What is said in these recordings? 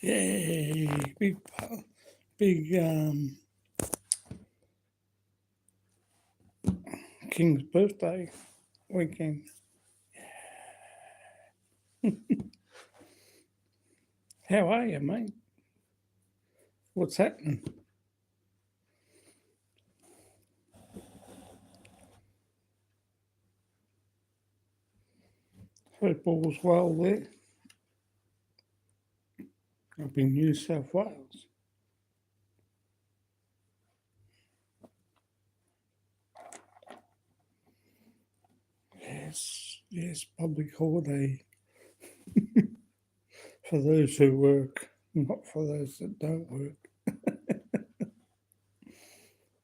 Yay! Big King's birthday weekend. How are you, mate? What's happening? Hope all's well there up in New South Wales. Yes, public holiday for those who work, not for those that don't work.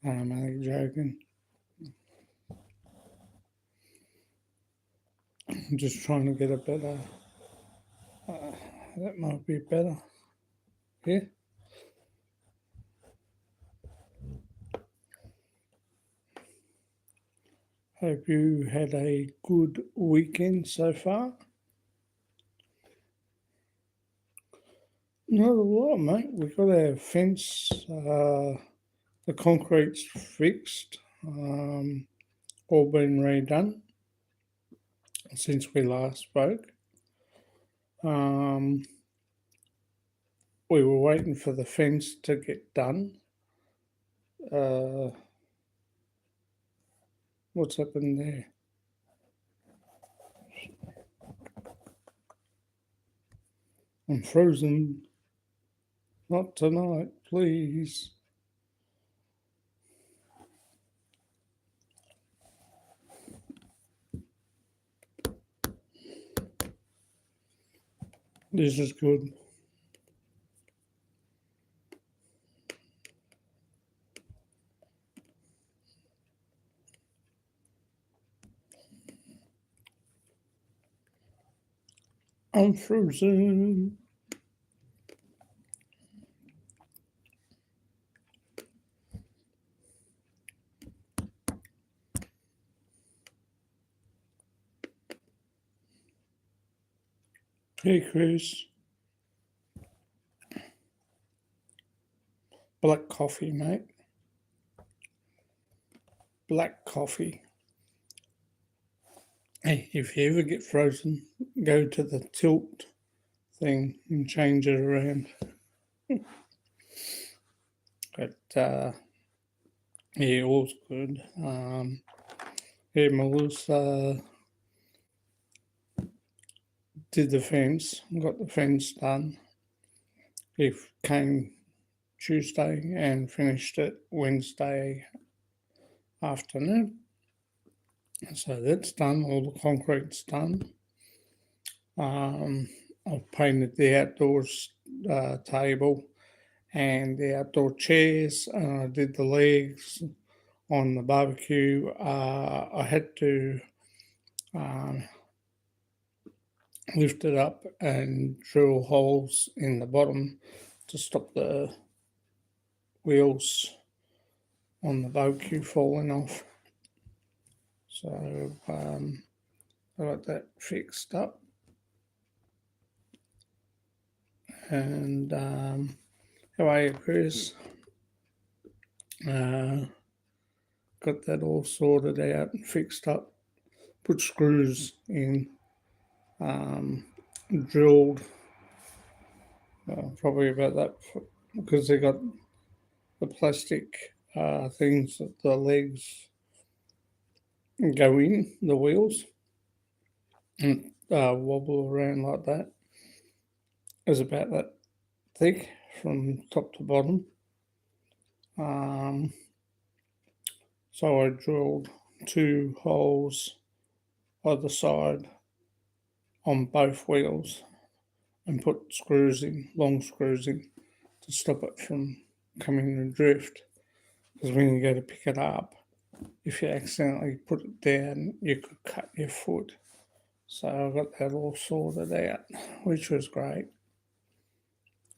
I'm only joking. I'm just trying to get a better. That might be better. Yeah. Hope you had a good weekend so far. Not a lot, mate. We got our fence. The concrete's fixed. All been redone since we last spoke. We were waiting for the fence to get done. What's happened there? I'm frozen. Not tonight, please. This is good. I'm frozen. Hey, Chris. Black coffee, mate. Black coffee. Hey, if you ever get frozen, go to the tilt thing and change it around. But yeah, all's good. Yeah, Melissa did the fence, got the fence done. He came Tuesday and finished it Wednesday afternoon. So that's done, all the concrete's done. I've painted the outdoors table and the outdoor chairs. I did the legs on the barbecue. I had to lift it up and drill holes in the bottom to stop the wheels on the barbecue falling off. So I got that fixed up. And how are you, Chris? Got that all sorted out and fixed up. Put screws in. Drilled probably about that because they got the plastic things that the legs go in, the wheels, and wobble around like that. It was about that thick from top to bottom. So I drilled 2 holes either side on both wheels and put screws in, long screws in, to stop it from coming adrift. Because when you go to pick it up, if you accidentally put it down, you could cut your foot. So I got that all sorted out, which was great.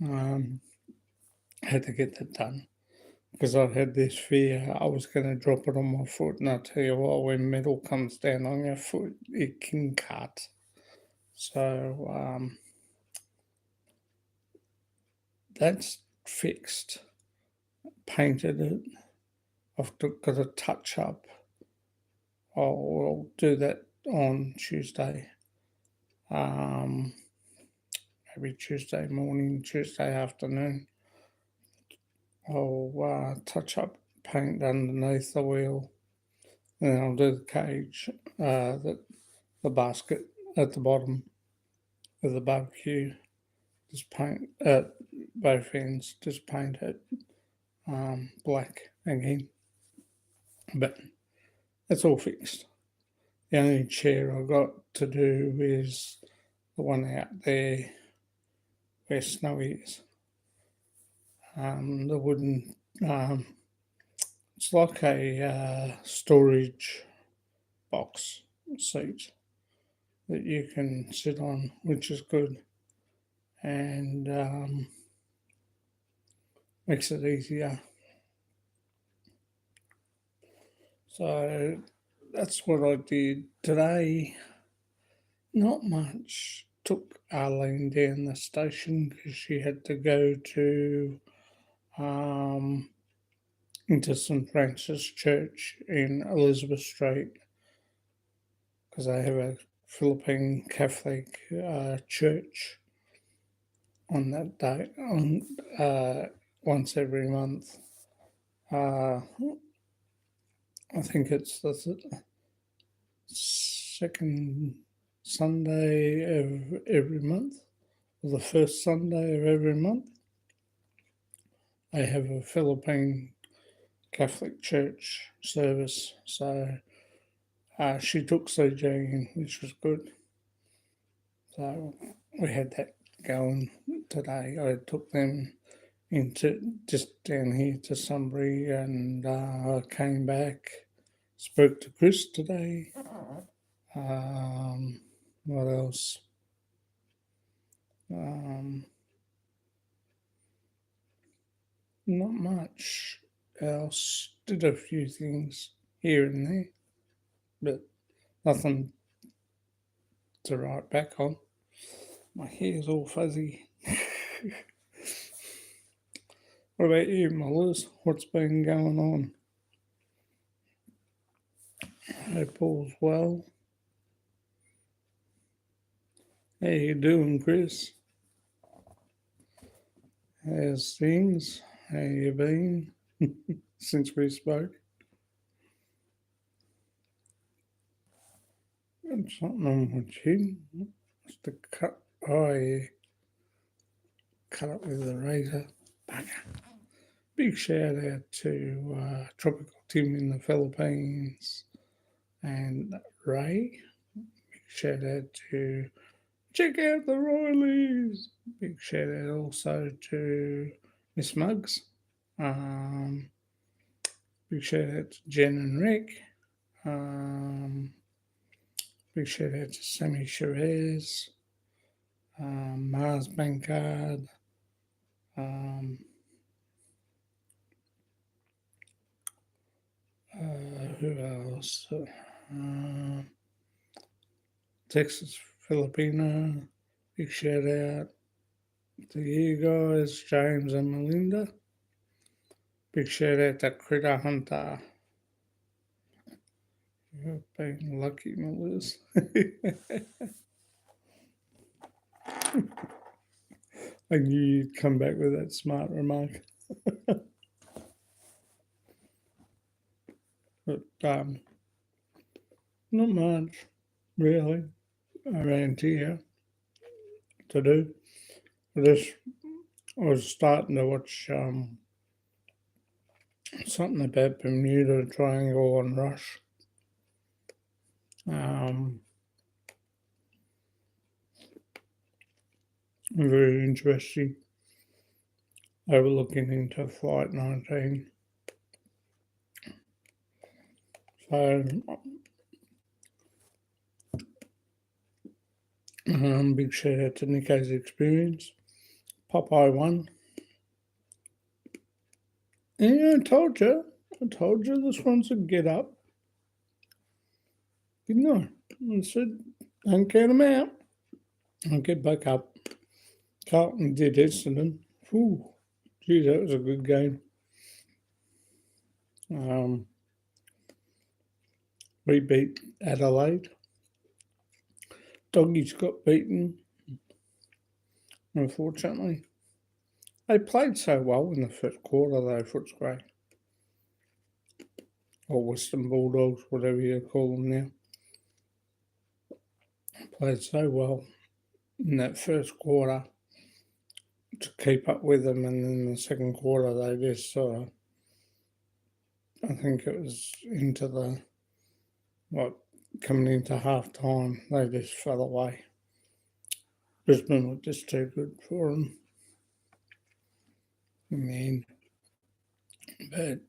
Had to get that done because I had this fear I was going to drop it on my foot. And I tell you what, when metal comes down on your foot, it can cut. So that's fixed. Painted it. I've got a touch up. I'll do that on Tuesday. Maybe Tuesday morning, Tuesday afternoon. I'll touch up paint underneath the wheel, and then I'll do the cage, the basket at the bottom of the barbecue. Just paint at both ends. Just paint it black again. But it's all fixed. The only chair I got to do is the one out there where Snowy is. The wooden, it's like a storage box seat that you can sit on, which is good, and makes it easier. So that's what I did today. Not much. Took Arlene down the station because she had to go to into St Francis Church in Elizabeth Street because they have a Philippine Catholic church on that day, once every month. I think it's the second Sunday of every month, or the first Sunday of every month. They have a Philippine Catholic church service, so she took CJ in, which was good. So we had that going today. I took them into just down here to Sunbury, and I came back, spoke to Chris today. What else? Not much else. Did a few things here and there, but nothing to write back on. My hair's all fuzzy. What about you, Mullers? What's been going on? Hope all's well. How you doing, Chris? How's things? How you been since we spoke? Got something on my chin. Just to cut. Oh, yeah. Cut up with the razor. Bugger. Big shout out to Tropical Tim in the Philippines and Ray. Big shout out to check out the Royalies. Big shout out also to Miss Muggs. Big shout out to Jen and Rick. Big shout out to Sammy Chavez, Mars Bankard, who else? Texas Filipino. Big shout out to you guys, James and Melinda. Big shout out to Critter Hunter. You've been lucky, Millers. I knew you'd come back with that smart remark. But not much, really, around here to do. I was starting to watch something about Bermuda Triangle and Rush. Very interesting. They were looking into Flight 19. So, big shout out to Nico's Experience. Popeye won. Yeah, I told you this one's a get up. Didn't I? I said, don't count them out. I'll get back up. Carlton did Essendon Whew, geez, that was a good game. We beat Adelaide. Doggies got beaten, unfortunately. They played so well in the first quarter, though, Footscray. Or Western Bulldogs, whatever you call them now. Played so well in that first quarter to keep up with them, and in the second quarter they just I think it was into the coming into half time, they just fell away. Brisbane were just too good for them in the end. But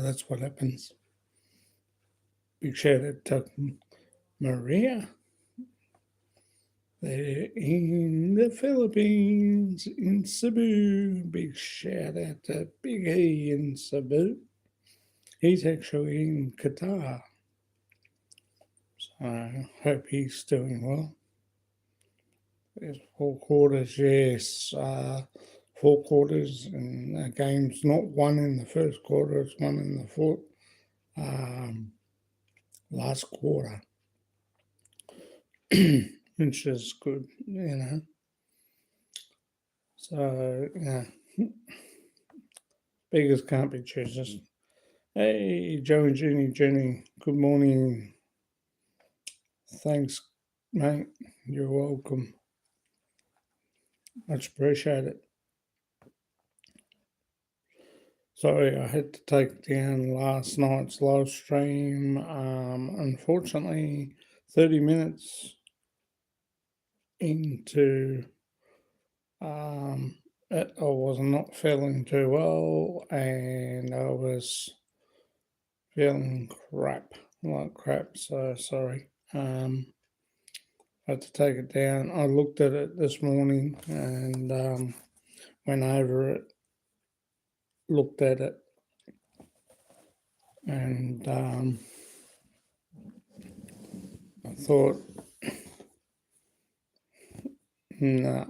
that's what happens. Big shout out to Maria. They're in the Philippines, in Cebu. Big shout out to Big E in Cebu. He's actually in Qatar. So I hope he's doing well. There's 4 quarters, yes. 4 quarters, and the game's not one in the first quarter, it's one in the fourth. Last quarter. Which is good, you know. So, yeah. Beggars can't be choosers. Hey, Joe and Jenny, good morning. Thanks, mate. You're welcome. Much appreciated. Sorry, I had to take down last night's live stream. Unfortunately, 30 minutes into it, I was not feeling too well, and I was feeling like crap. So sorry. I had to take it down. I looked at it this morning and went over it, looked at it, and I thought, nah.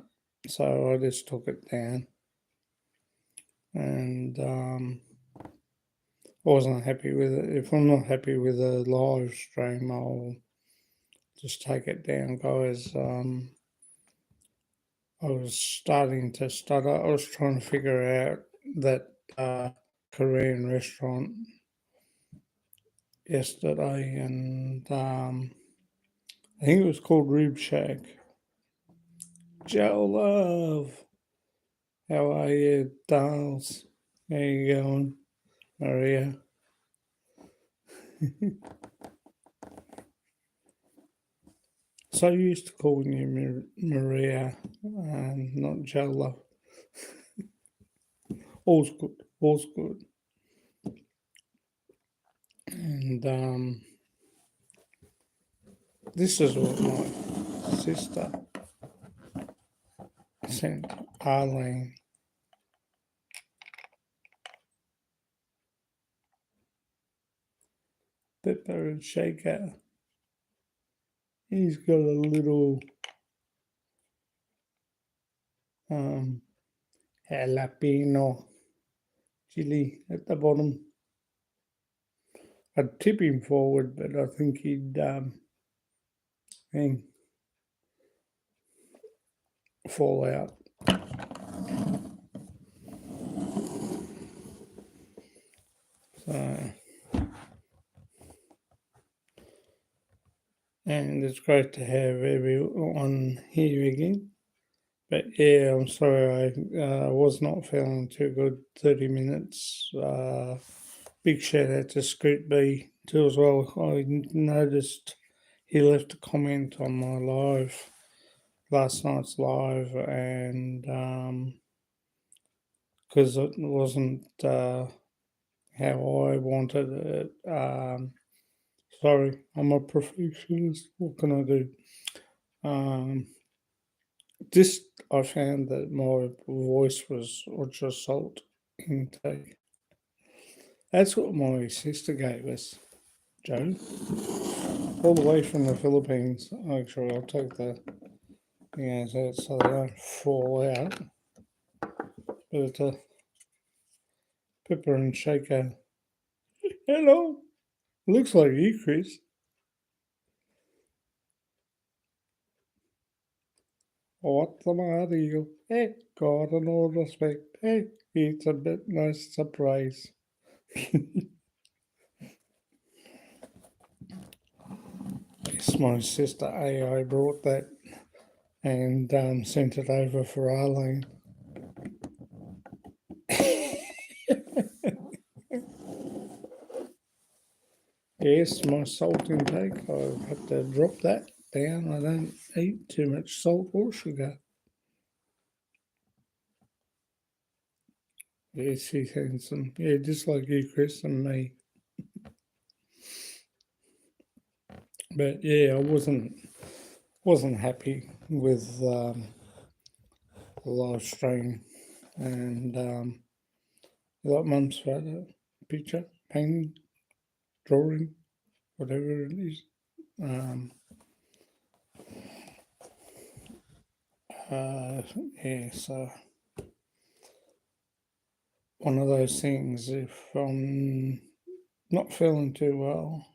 So I just took it down, and I wasn't happy with it. If I'm not happy with a live stream, I'll just take it down, guys. I was starting to stutter. I was trying to figure out that Korean restaurant yesterday, and I think it was called Rib Shack. Joe Love, how are you, dolls? How you going, Maria? So used to calling you Maria, not Joe Love. All's good, all's good. And this is what my sister sent Arlene. Pepper and shaker. He's got a little jalapeno chili at the bottom. I'd tip him forward, but I think he'd fall out. So, and it's great to have everyone here again. But yeah, I'm sorry, I was not feeling too good. 30 minutes. Big shout out to Scoot B too as well. I noticed he left a comment on my last night's live, and because it wasn't how I wanted it. Sorry, I'm a perfectionist. What can I do? I found that my voice was ultra salt intake. That's what my sister gave us, Joe. All the way from the Philippines. Actually, I'll take the things out so they don't fall out. but it's a pepper and shaker. Hello. Looks like you, Chris. What's the matter, you? Hey, got an all respect. Hey, it's a bit nice surprise. Yes, my sister AI brought that and sent it over for Arlene. Yes, my salt intake, I've had to drop that down. I don't eat too much salt or sugar. Yes, he's handsome. Yeah, just like you, Chris, and me. But yeah, I wasn't happy with the live stream, and like Mum's photo, picture, painting, drawing, whatever it is. Um, yeah, so one of those things. If I'm not feeling too well,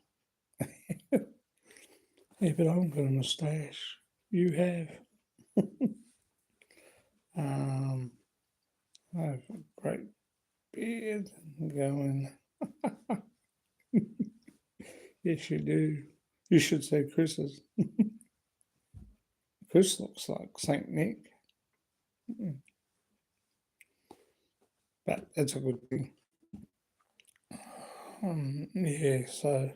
yeah, but I haven't got a moustache. You have. I have a great beard going. Yes, you do. You should say Chris's. Chris looks like Saint Nick, but that's a good thing. Yeah, so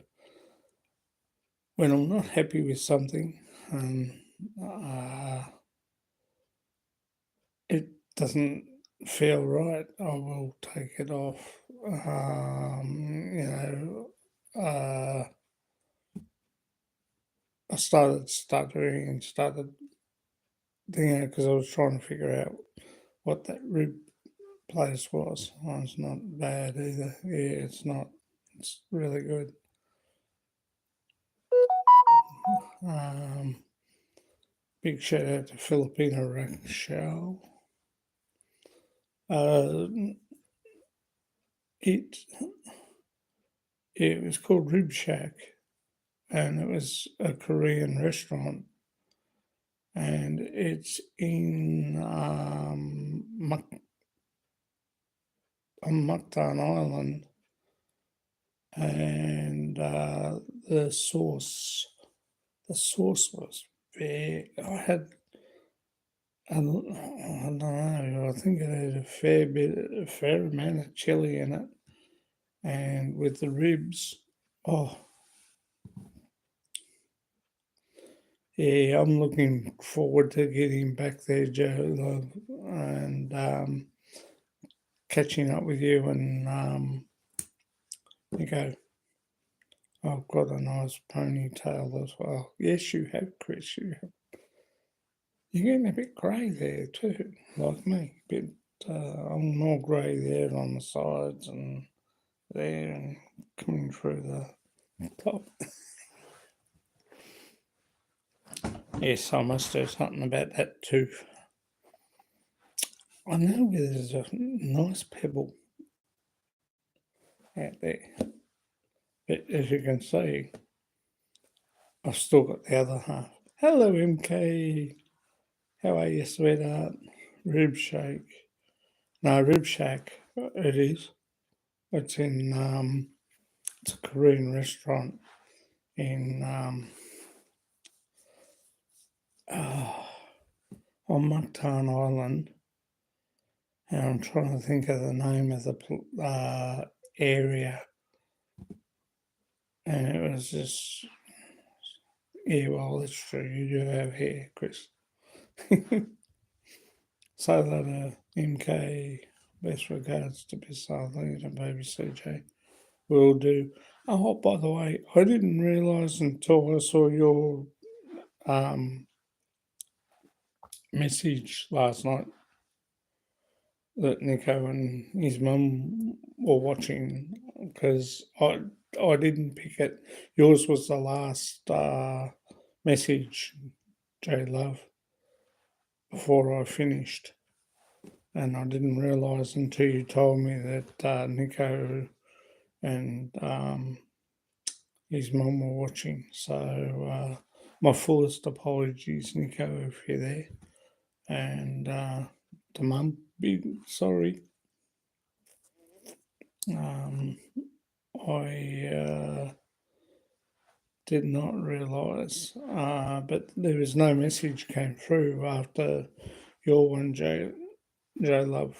when I'm not happy with something, uh, it doesn't feel right, I will take it off. I started stuttering and started thinking because I was trying to figure out what that rib place was. Oh, it's not bad either. Yeah, it's not. It's really good. Um, Big shout out to Filipino Rochelle. It it was called Rib Shack, and it was a Korean restaurant, and it's in on Mactan Island, and the sauce was very. I don't know. I think it had a fair amount of chili in it, and with the ribs. Oh, yeah, I'm looking forward to getting back there, Joe, love, and catching up with you. And you go, I've got a nice ponytail as well. Yes, you have, Chris. You have. You're getting a bit grey there too, like me. Bit, I'm more grey there on the sides and there, and coming through the top. Yes, I must do something about that tooth. I know there's a nice pebble out there, but as you can see, I've still got the other half. Hello, MK. How are you, sweetheart? Rib shake. No, rib shack. It is. It's in. It's a Korean restaurant in on Mactan Island, and I'm trying to think of the name of the area, and it was just. Yeah, well, that's true. You do have hair, Chris. So that MK, best regards to Miss Arlene and baby CJ. Will do. Oh, by the way, I didn't realise until I saw your message last night that Nico and his mum were watching because I didn't pick it. Yours was the last message, J Love, before I finished. and I didn't realise until you told me that Nico and his mum were watching. So my fullest apologies, Nico, if you're there, and to mum, be sorry. I did not realise, but there was no message came through after your one, J Love,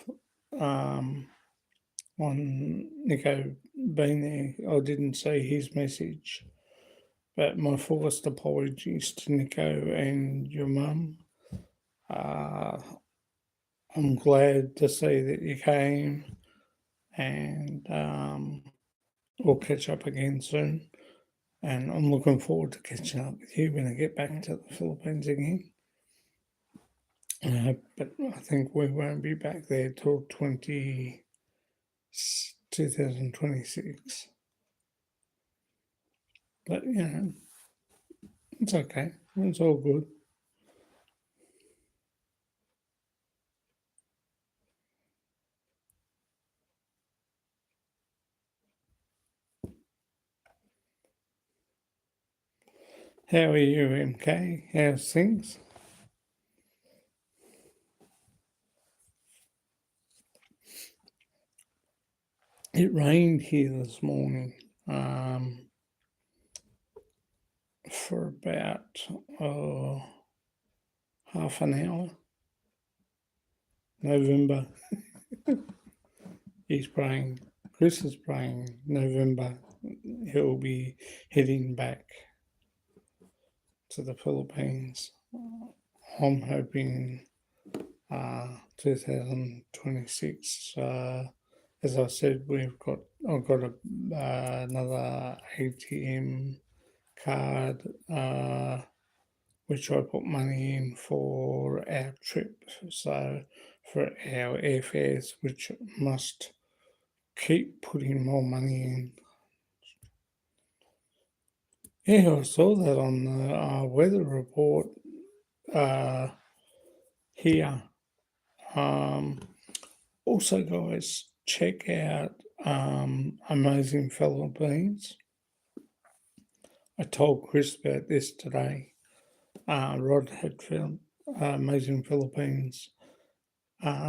on Nico being there. I didn't see his message, but my fullest apologies to Nico and your mum. I'm glad to see that you came, and we'll catch up again soon. And I'm looking forward to catching up with you when I get back to the Philippines again. But I think we won't be back there till 2026. But, it's okay. It's all good. How are you, MK? How's things? It rained here this morning for about half an hour. November. He's praying. Chris is praying. November, he'll be heading back to the Philippines. I'm hoping 2026. As I said, I've got another ATM card which I put money in for our trip. So for our airfares, which must keep putting more money in. Yeah, I saw that on the weather report here. Also, guys, check out Amazing Philippines. I told Chris about this today. Rod had filmed Amazing Philippines.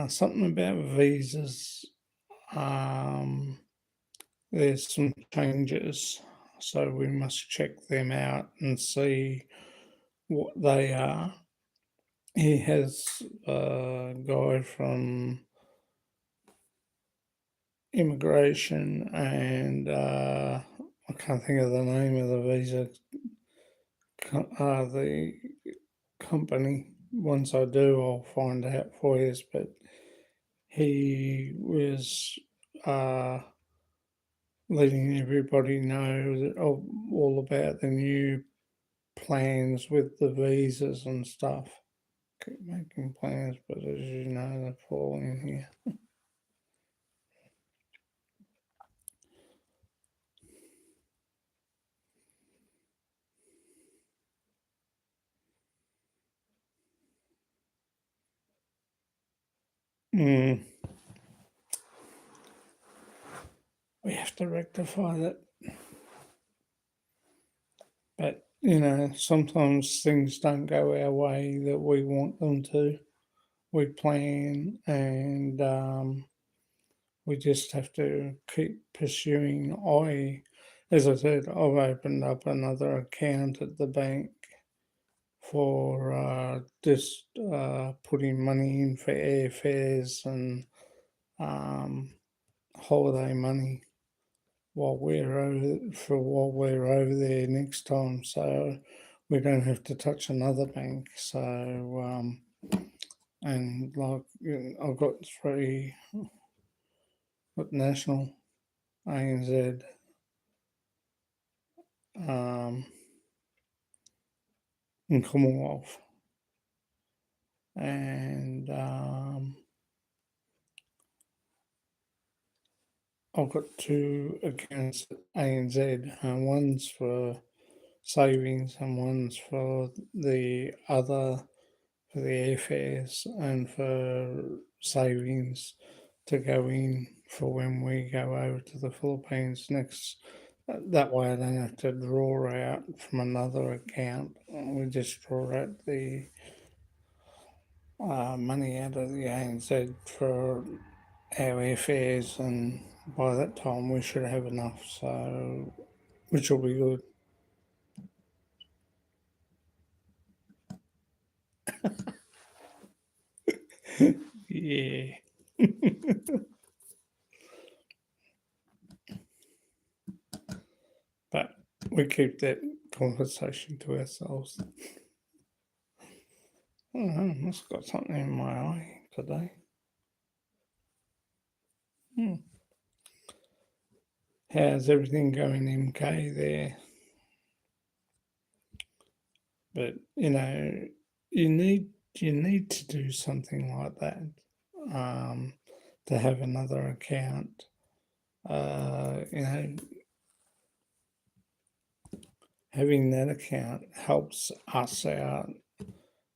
Something about visas. There's some changes, so we must check them out and see what they are. He has a guy from immigration and I can't think of the name of the visa, the company. Once I do, I'll find out for you. But he was letting everybody know that, all about the new plans with the visas and stuff. Keep making plans, but as you know, they're falling here. We have to rectify that. But, sometimes things don't go our way that we want them to. We plan and we just have to keep pursuing. As I said, I've opened up another account at the bank for just putting money in for airfares and holiday money while we're over there next time, so we don't have to touch another bank. So and like I've got three, got National, ANZ, and Commonwealth, and I've got two accounts at ANZ. One's for savings and one's for the other, for the airfares and for savings to go in for when we go over to the Philippines next. That way I don't have to draw out from another account. We just draw out the money out of the ANZ for our airfares, and by that time we should have enough, so which will be good. Yeah. But we keep that conversation to ourselves. Oh, I must have got something in my eye today. Hmm. How's everything going, MK, there? But you need to do something like that, um, to have another account. Having that account helps us out,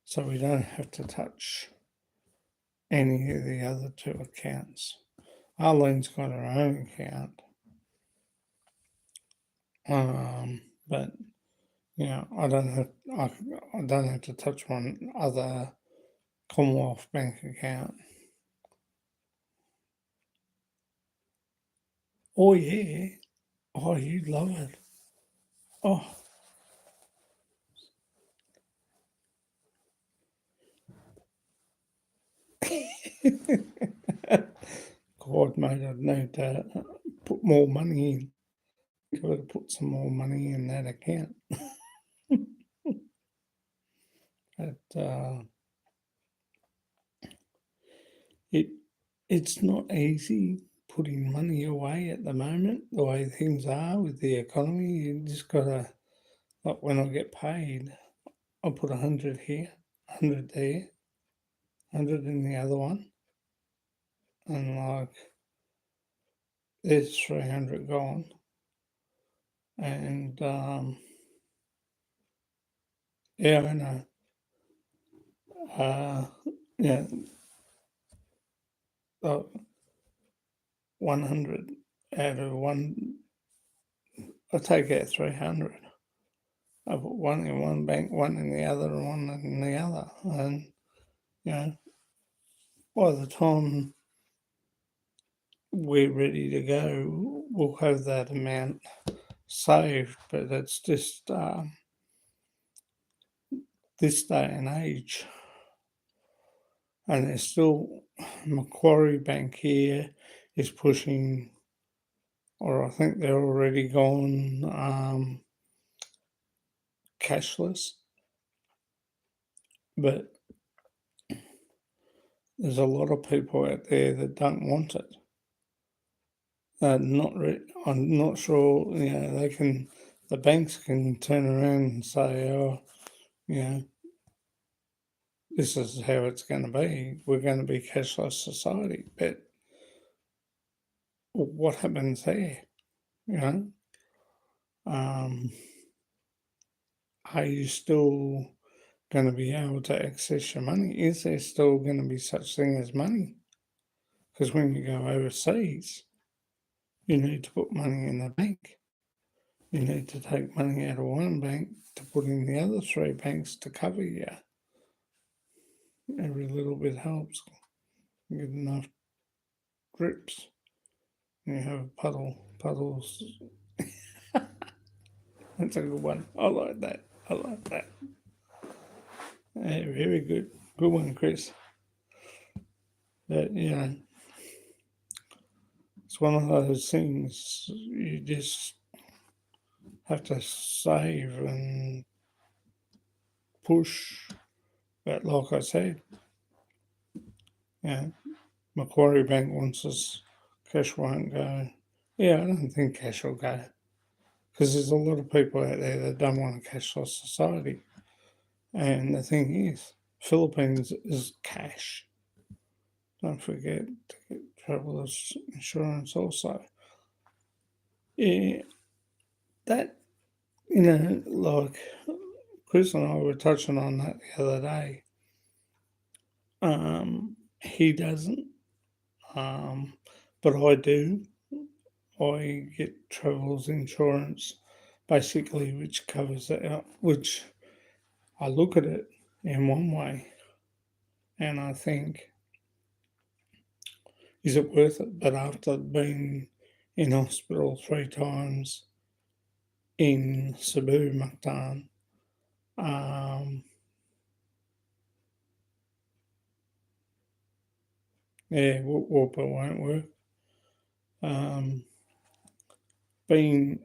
so we don't have to touch any of the other two accounts. Arlene's got her own account, but I don't have to touch one other Commonwealth Bank account. Oh yeah, oh you love it. Oh, God, mate, I'd need to put more money in. Got to put some more money in that account. But it it's not easy putting money away at the moment. The way things are with the economy, you just gotta, like when I get paid, I'll put 100 here, 100 there, 100 in the other one, and like there's 300 gone, and yeah, I know. Uh, yeah, uh, 100 out of one, I take out 300. I put one in one bank, one in the other, and one in the other. And, you know, by the time we're ready to go, we'll have that amount saved. But it's just this day and age. And there's still Macquarie Bank here is pushing, or I think they're already gone cashless. But there's a lot of people out there that don't want it. I'm not sure. The banks can turn around and say, "Oh, you know, this is how it's going to be. We're going to be cashless society." But what happens there? You know, um, are you still going to be able to access your money? Is there still going to be such thing as money? Because when you go overseas, you need to put money in the bank. You need to take money out of one bank to put in the other three banks to cover you. Every little bit helps. You get enough drips. You have puddles. That's a good one. I like that. I like that. Yeah, very good. Good one, Chris. But, it's one of those things you just have to save and push. But like I said, Macquarie Bank wants us, cash won't go. Yeah, I don't think cash will go because there's a lot of people out there that don't want a cashless society. And the thing is, Philippines is cash. Don't forget to get travelers insurance also. Yeah, that, like Chris and I were touching on that the other day. He doesn't, but I do. I get travels insurance, basically, which covers it out, which I look at it in one way and I think, is it worth it? But after being in hospital 3 times in Cebu, Mactan, yeah, Whooper won't work. Being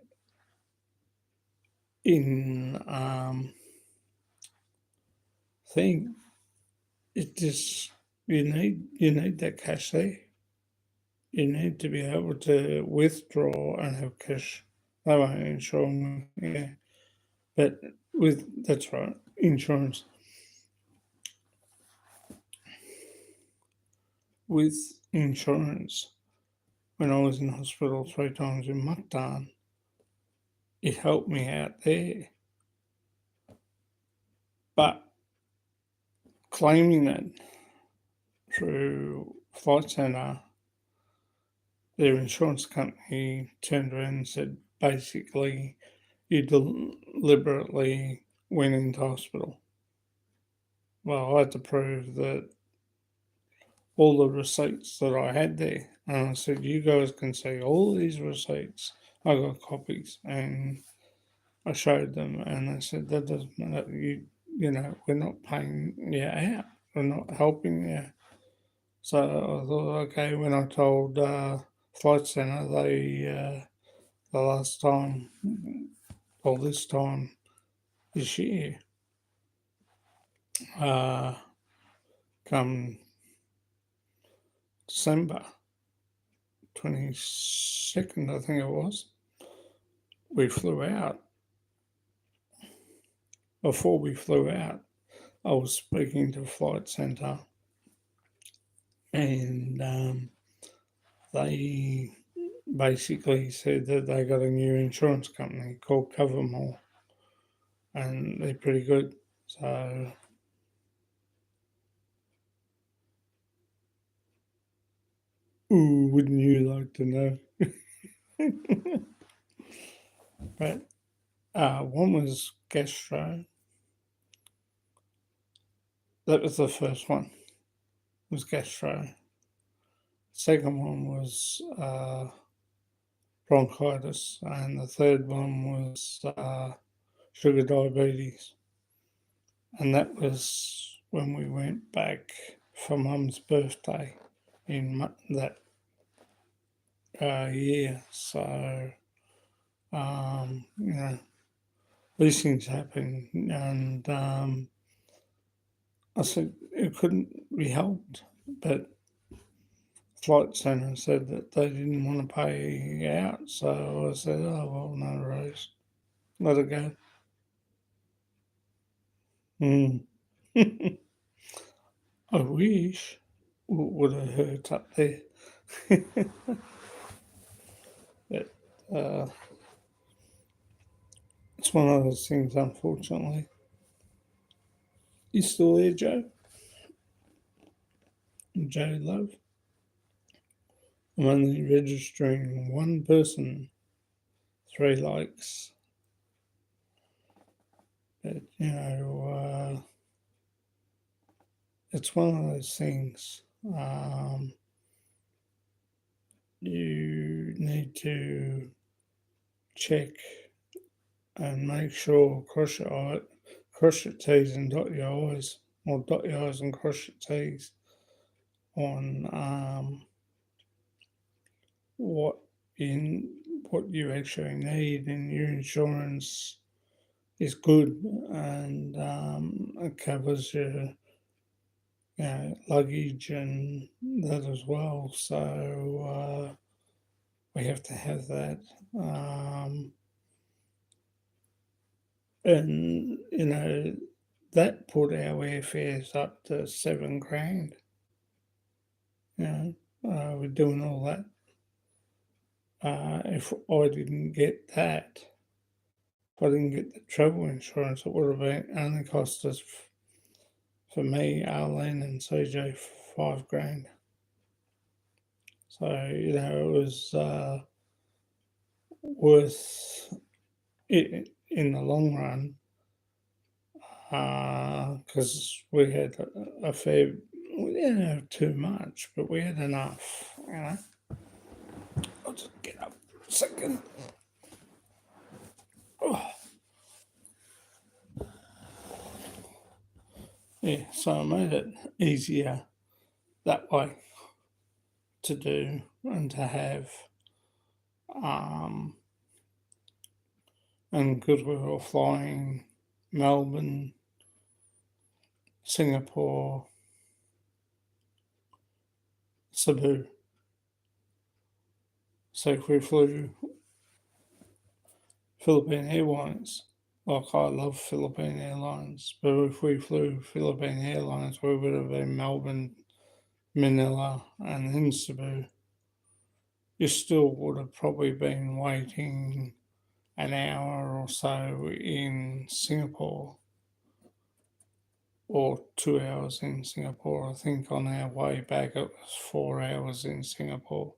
in thing, it just you need that cash there. You need to be able to withdraw and have cash. They won't insure me, yeah. But that's right, insurance. With insurance, when I was in hospital 3 times in Mactan, it helped me out there. But claiming it through Flight Centre, their insurance company turned around and said, basically, you deliberately went into hospital. Well, I had to prove that all the receipts that I had there. And I said, you guys can see all these receipts. I got copies. And I showed them and they said, that doesn't matter. We're not paying you out. We're not helping you. So I thought, okay, when I told Flight Centre, the last time, or this time this year, come December 22nd, I think it was, we flew out. Before we flew out, I was speaking to Flight Centre and they basically said that they got a new insurance company called Covermore and they're pretty good. So wouldn't you like to know? But one was gastro. That was the first one. Was gastro. Second one was bronchitis, and the third one was sugar diabetes. And that was when we went back for Mum's birthday in that year. So, these things happen. And I said it couldn't be helped. But Flight Centre said that they didn't want to pay out. So I said, oh, well, no worries. Let it go. Mm. I wish would have hurt up there. But it's one of those things, unfortunately. You still there, Joe? Joe Love? I'm only registering one person, 3 likes. But, it's one of those things. You need to check and make sure, cross your T's and dot your I's, or dot your I's and cross your T's on what you actually need, and your insurance is good and it covers your luggage and that as well. So we have to have that. And that put our airfares up to $7,000. We're doing all that. If I didn't get that, if I didn't get the travel insurance, it would have been only cost us, for me, Arlene and CJ, 5 grand. So, it was worth it in the long run, because we had a fair, we didn't have too much, but we had enough. I'll just get up for a second. Oh, yeah, so I made it easier that way to do and to have. Um, and because we were flying Melbourne, Singapore, Cebu. So if we flew Philippine Airlines, like I love Philippine Airlines, but if we flew Philippine Airlines, we would have been Melbourne, Manila, and then Cebu. You still would have probably been waiting an hour or so in Singapore, or 2 hours in Singapore. I think on our way back it was 4 hours in Singapore,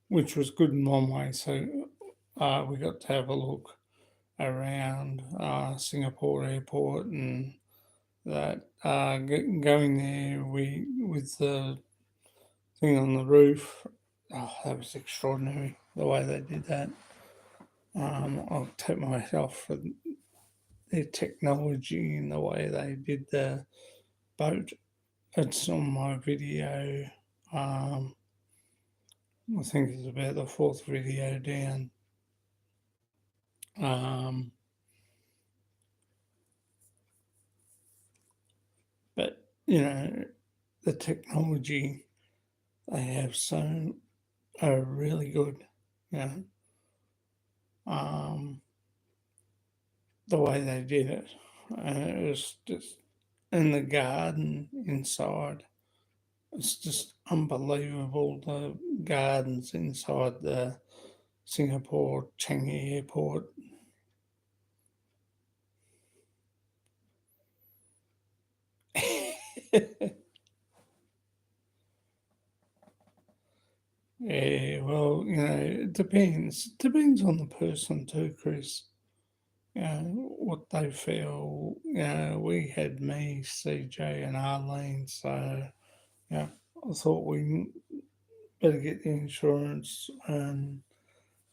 which was good in one way. So we got to have a look around Singapore airport, and that going there, we with the thing on the roof. Oh, that was extraordinary the way they did that. I'll take myself for their technology and the way they did the boat. It's on my video. I think it's about the fourth video down. Um, but the technology they have so are really good. You know, um, the way they did it, it was just in the garden inside. It's just unbelievable. The gardens inside the Singapore Changi Airport. Yeah, well, it depends. Depends on the person too, Chris. What they feel. We had me, CJ, and Arlene, so I thought we better get the insurance and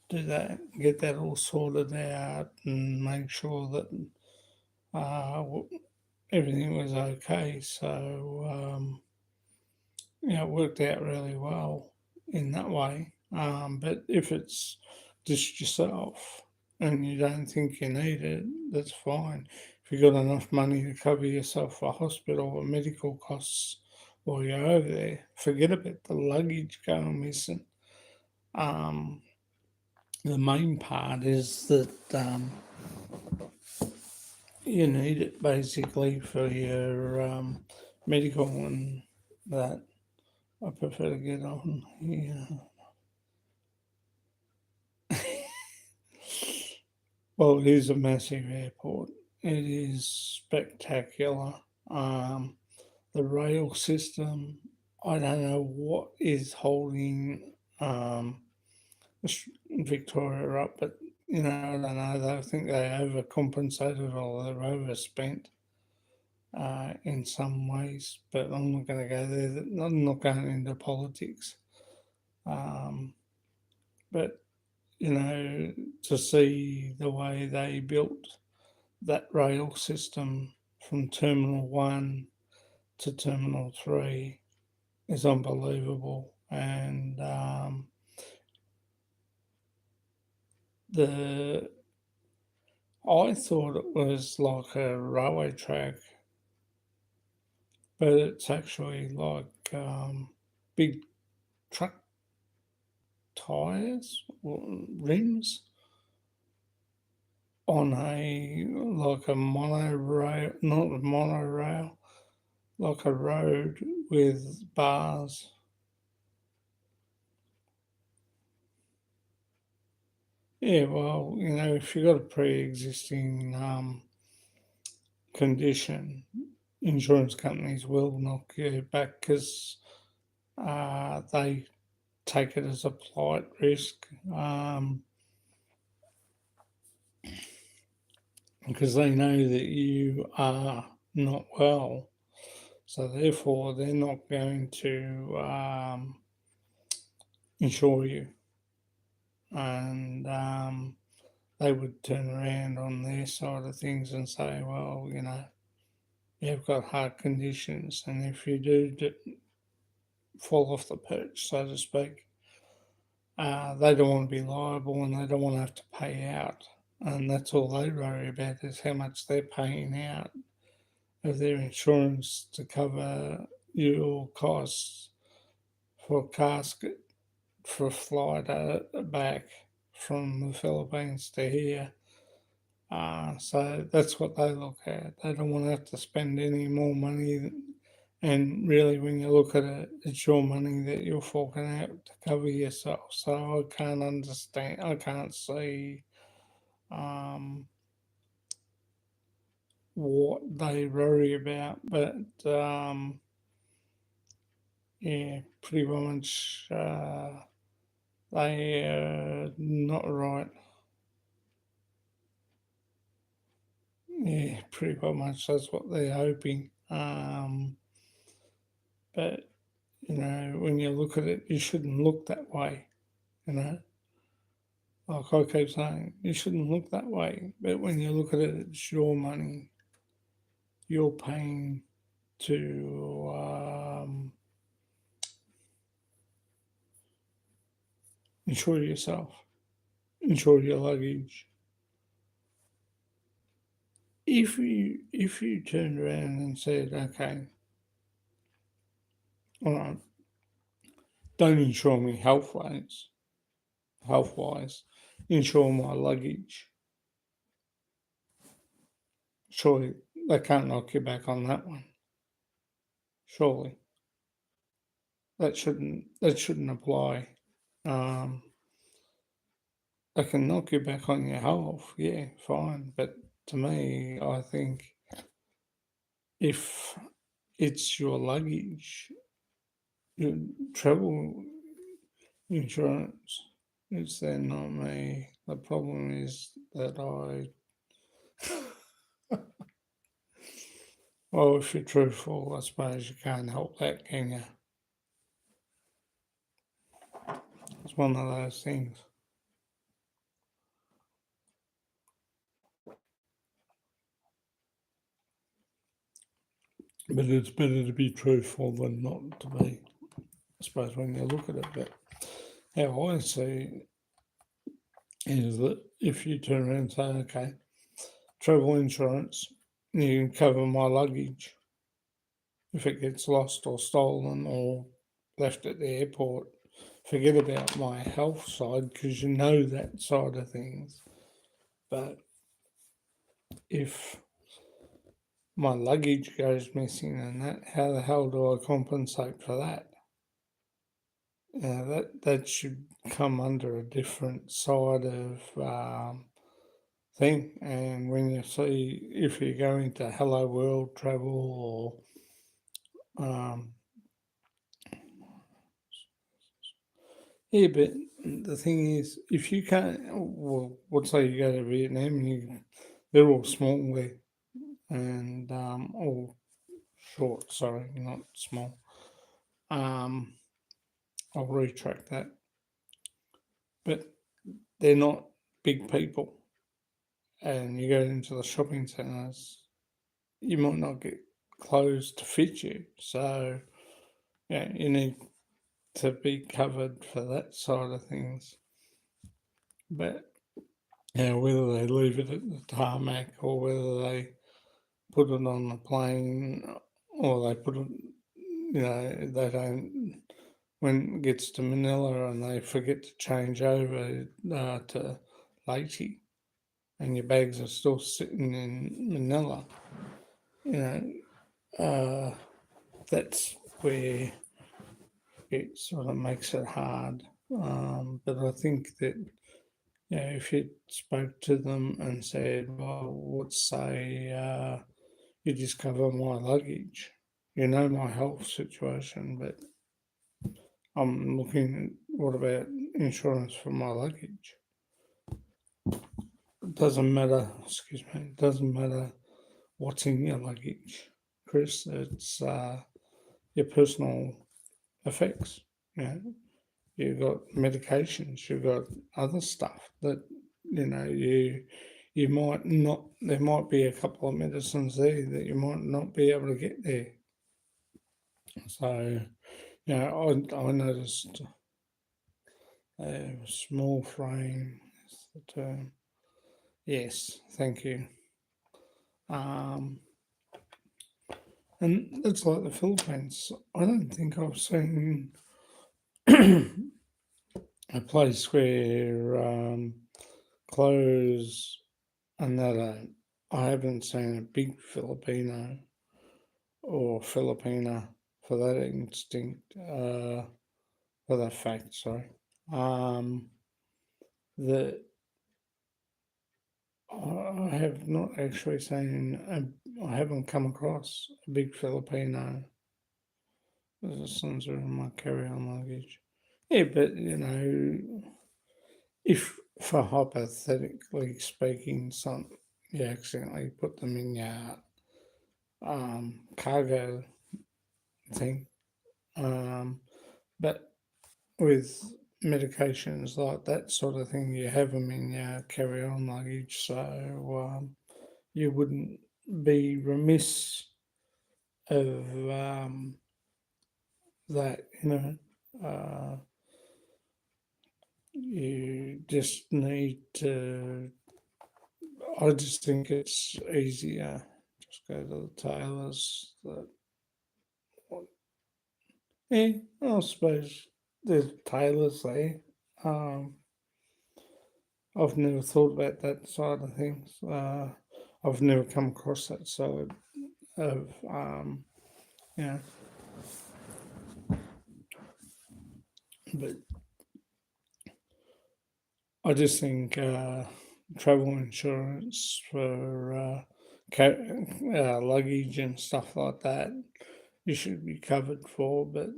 do that, get that all sorted out, and make sure that everything was okay. So it worked out really well in that way. But if it's just yourself and you don't think you need it, that's fine. If you've got enough money to cover yourself for hospital or medical costs while you're over there, forget about the luggage going missing. Um, the main part is that you need it basically for your medical, and that. I prefer to get on here. Well, it is a massive airport. It is spectacular. Um, the rail system, I don't know what is holding Victoria up, but I don't know. I think they overcompensated or they're overspent in some ways, but I'm not going to go there. I'm not going into politics. Um, but to see the way they built that rail system from Terminal 1 to Terminal 3 is unbelievable. And the I thought it was like a railway track, but it's actually like big truck tires or rims on a like a monorail, not a monorail, like a road with bars. Yeah, well, if you've got a pre-existing condition, insurance companies will knock you back because they take it as a flight risk, because they know that you are not well. So therefore, they're not going to insure you, and they would turn around on their side of things and say, well, you've got heart conditions, and if you do fall off the perch, so to speak, they don't want to be liable and they don't want to have to pay out. And that's all they worry about is how much they're paying out of their insurance to cover your costs for a casket for a flight back from the Philippines to here. So that's what they look at. They don't want to have to spend any more money. And really, when you look at it, it's your money that you're forking out to cover yourself. So I can't understand, I can't see what they worry about. But yeah, pretty much they are not right. Yeah, pretty much that's what they're hoping. But when you look at it, you shouldn't look that way. You know, like I keep saying, you shouldn't look that way. But when you look at it, it's your money. You're paying to insure yourself, insure your luggage. If you turned around and said, okay, all right, don't insure me health wise, insure my luggage. Surely they can't knock you back on that one. Surely that shouldn't apply. Um, they can knock you back on your health, yeah, fine. But to me, I think if it's your luggage, your travel insurance, it's then not me. The problem is that well, if you're truthful, I suppose you can't help that, can you? It's one of those things. But it's better to be truthful than not to be, I suppose, when you look at it. But how I see it is that if you turn around and say, okay, travel insurance, you can cover my luggage if it gets lost or stolen or left at the airport. Forget about my health side because you know that side of things. But if my luggage goes missing and that, how the hell do I compensate for that? That should come under a different side of thing. And when you see, if you go into Hello World travel or yeah, but the thing is, if you can't, well, let's say you go to Vietnam and they're all small there and all short. Sorry, not small. I'll retract that, but they're not big people. And you go into the shopping centres, you might not get clothes to fit you. So, yeah, you need to be covered for that side of things. But whether they leave it at the tarmac or whether they put it on the plane or they put it, they don't, when it gets to Manila and they forget to change over to Leyte and your bags are still sitting in Manila, that's where it sort of makes it hard. But I think that if you spoke to them and said, well, let's say you just cover my luggage. You know my health situation, but I'm looking at what about insurance for my luggage? It doesn't matter, excuse me, it doesn't matter what's in your luggage, Chris. It's your personal effects. You know, you've got medications, you've got other stuff that you might not. There might be a couple of medicines there that you might not be able to get there. So, I noticed a small frame is the term. Yes, thank you. Um, and it's like the Philippines. I don't think I've seen a place where clothes and that I haven't seen a big Filipino or Filipina for that instinct, for that fact, sorry. That I have not actually I haven't come across a big Filipino. The sons are in my carry-on luggage. Yeah, but if for hypothetically speaking, you accidentally put them in your cargo thing, but with medications like that sort of thing, you have them in your carry-on luggage, so you wouldn't be remiss of that. You just need to. I just think it's easier. Just go to the tailors. Yeah, I suppose there's tailors there. Um, I've never thought about that side of things. I've never come across that side of, you know, but I just think travel insurance for luggage and stuff like that, you should be covered for, but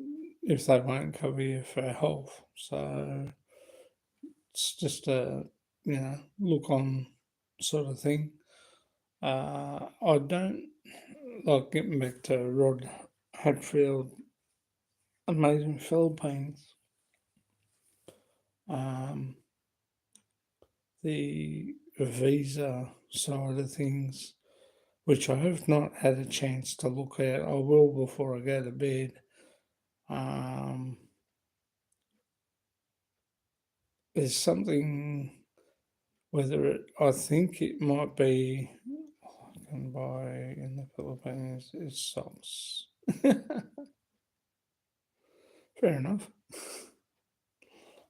if they won't cover you for health, so it's just a, look on sort of thing. I don't like getting back to Rod Hadfield, Amazing Philippines. Um, the visa side of things, which I have not had a chance to look at. I will before I go to bed. There's something, I think it might be, I can buy in the Philippines is socks. Fair enough.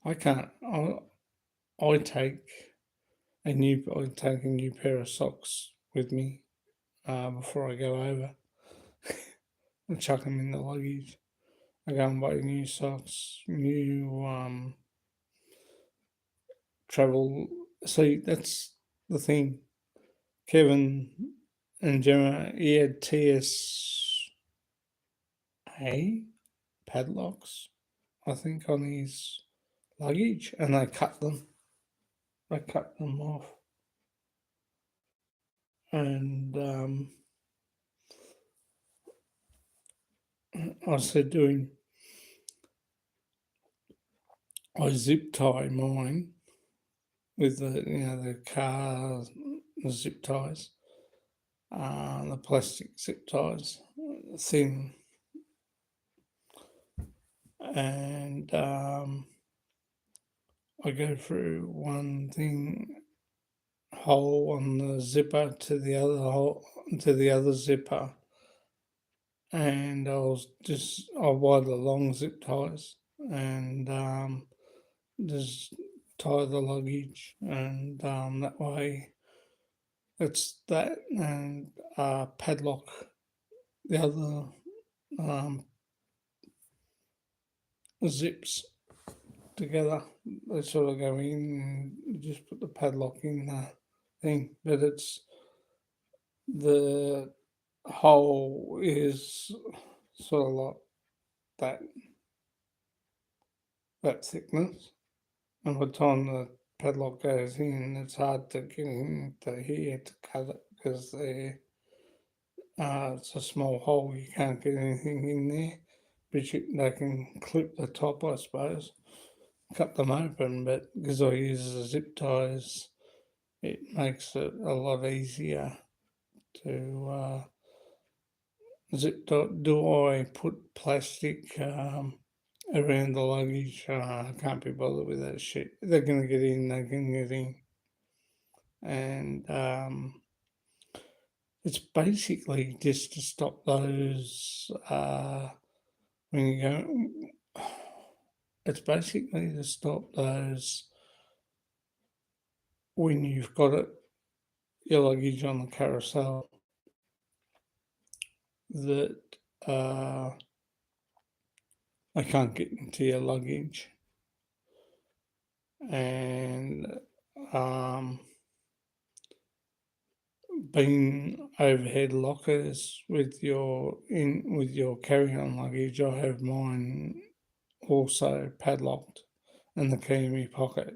I can't. I take I take a new pair of socks with me before I go over. I chuck them in the luggage. I go and buy new socks, new travel. See, that's the thing. Kevin and Gemma, he had TSA padlocks, I think, on his luggage, and they cut them. They cut them off, and I said to him, I zip tie mine with the car the zip ties, the plastic zip ties, thin, and I go through one hole on the zipper to the other hole to the other zipper, and I'll buy the long zip ties and just tie the luggage, and that way it's that and padlock the other zips together. They sort of go in and you just put the padlock in the thing, but it's the hole is sort of like that thickness, and by the time the padlock goes in, it's hard to get into here to cut it because it's a small hole. You can't get anything in there, but they can clip the top, I suppose, cut them open. But because I use the zip ties, it makes it a lot easier to zip tie. Do I put plastic around the luggage? I can't be bothered with that shit. They're gonna get in. They can get in, and it's basically just to stop those when you go. It's basically to stop those when you've got your luggage on the carousel that they can't get into your luggage, and being overhead lockers with your carry-on luggage. I have mine also padlocked and the key in my pocket,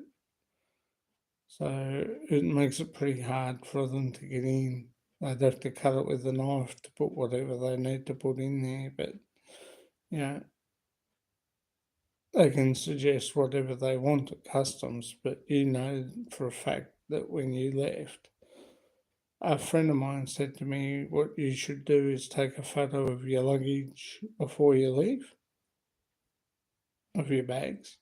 so it makes it pretty hard for them to get in. They'd have to cut it with a knife to put whatever they need to put in there, but you know, they can suggest whatever they want at customs, but you know for a fact that when you left, a friend of mine said to me, what you should do is take a photo of your luggage before you leave, of your bags.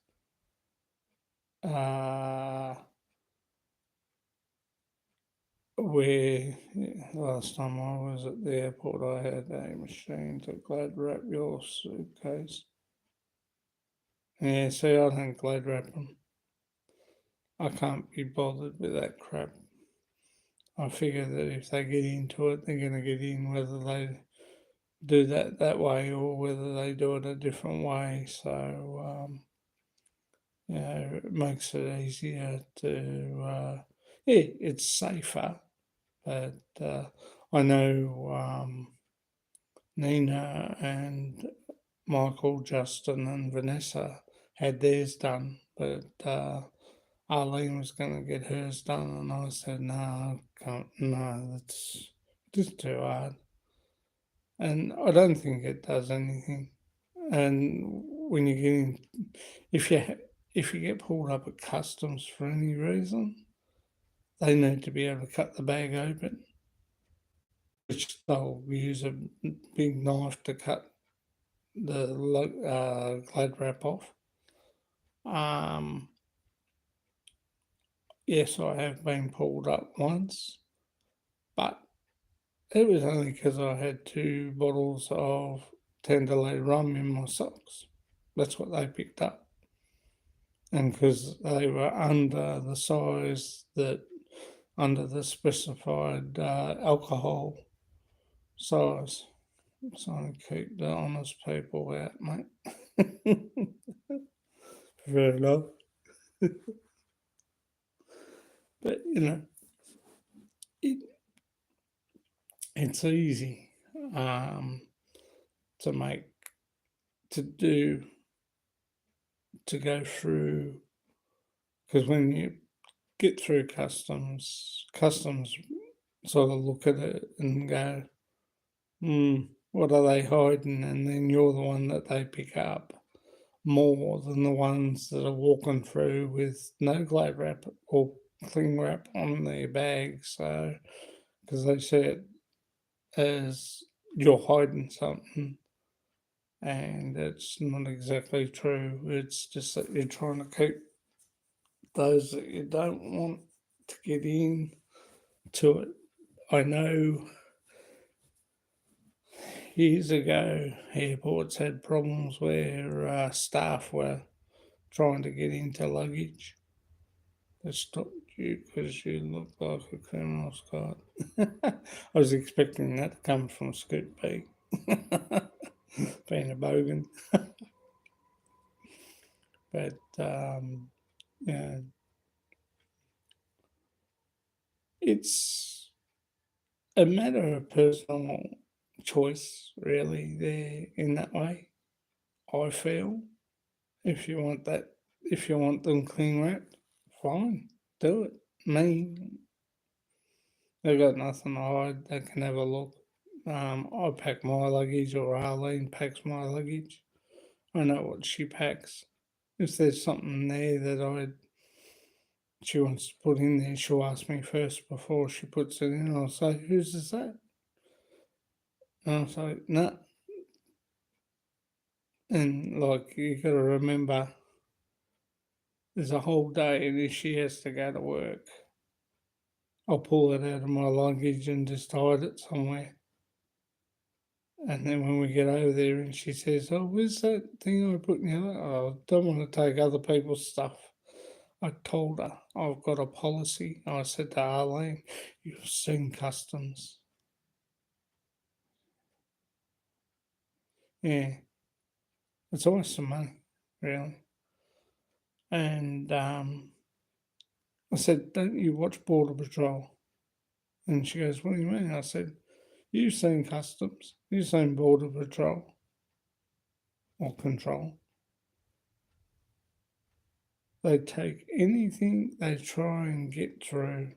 Where last time I was at the airport, I had a machine to glad wrap your suitcase. Yeah, see, I don't glad wrap them. I can't be bothered with that crap. I figure that if they get into it, they're going to get in, whether they do that way or whether they do it a different way. So, it makes it easier to, it's safer. But I know Nina and Michael, Justin, and Vanessa had theirs done, but Arlene was going to get hers done, and I said, no, I can't, no, that's just too hard. And I don't think it does anything. And when you get in, if you get pulled up at customs for any reason, they need to be able to cut the bag open, which they'll use a big knife to cut the glad wrap off. Yes, I have been pulled up once, but it was only because I had 2 bottles of Tenderley rum in my socks. That's what they picked up. And because they were under the size that, under the specified alcohol size. So keep the honest people out, mate. Fair enough. But, it, it's easy to make, to do, to go through, because when you get through customs sort of look at it and go, what are they hiding? And then you're the one that they pick up more than the ones that are walking through with no glad wrap or cling wrap on their bag. So, because they see it as you're hiding something, and it's not exactly true. It's just that you're trying to keep those that you don't want to get in to it. I know years ago, airports had problems where staff were trying to get into luggage. They stopped you because you look like a criminal, Scott. I was expecting that to come from Scoot B. Being a bogan. But, yeah, it's a matter of personal choice really there in that way. I feel if you want them cling wrapped, fine, do it. Me, they've got nothing to hide. They can have a look. I pack my luggage, or Arlene packs my luggage. I know what she packs. If there's something there that she wants to put in there, she'll ask me first before she puts it in. I'll say, "Whose is that?" And I'll say, "No." Nah. And like you got to remember, there's a whole day, and if she has to go to work, I'll pull it out of my luggage and just hide it somewhere. And then when we get over there and she says, "Oh, where's that thing I put in here?" Oh, I don't want to take other people's stuff. I told her I've got a policy. I said to Arlene, "You've seen customs." Yeah, it's always some money, really. And I said, "Don't you watch Border Patrol?" And she goes, "What do you mean?" I said, "You've seen customs. You've seen Border Patrol or control. They take anything they try and get through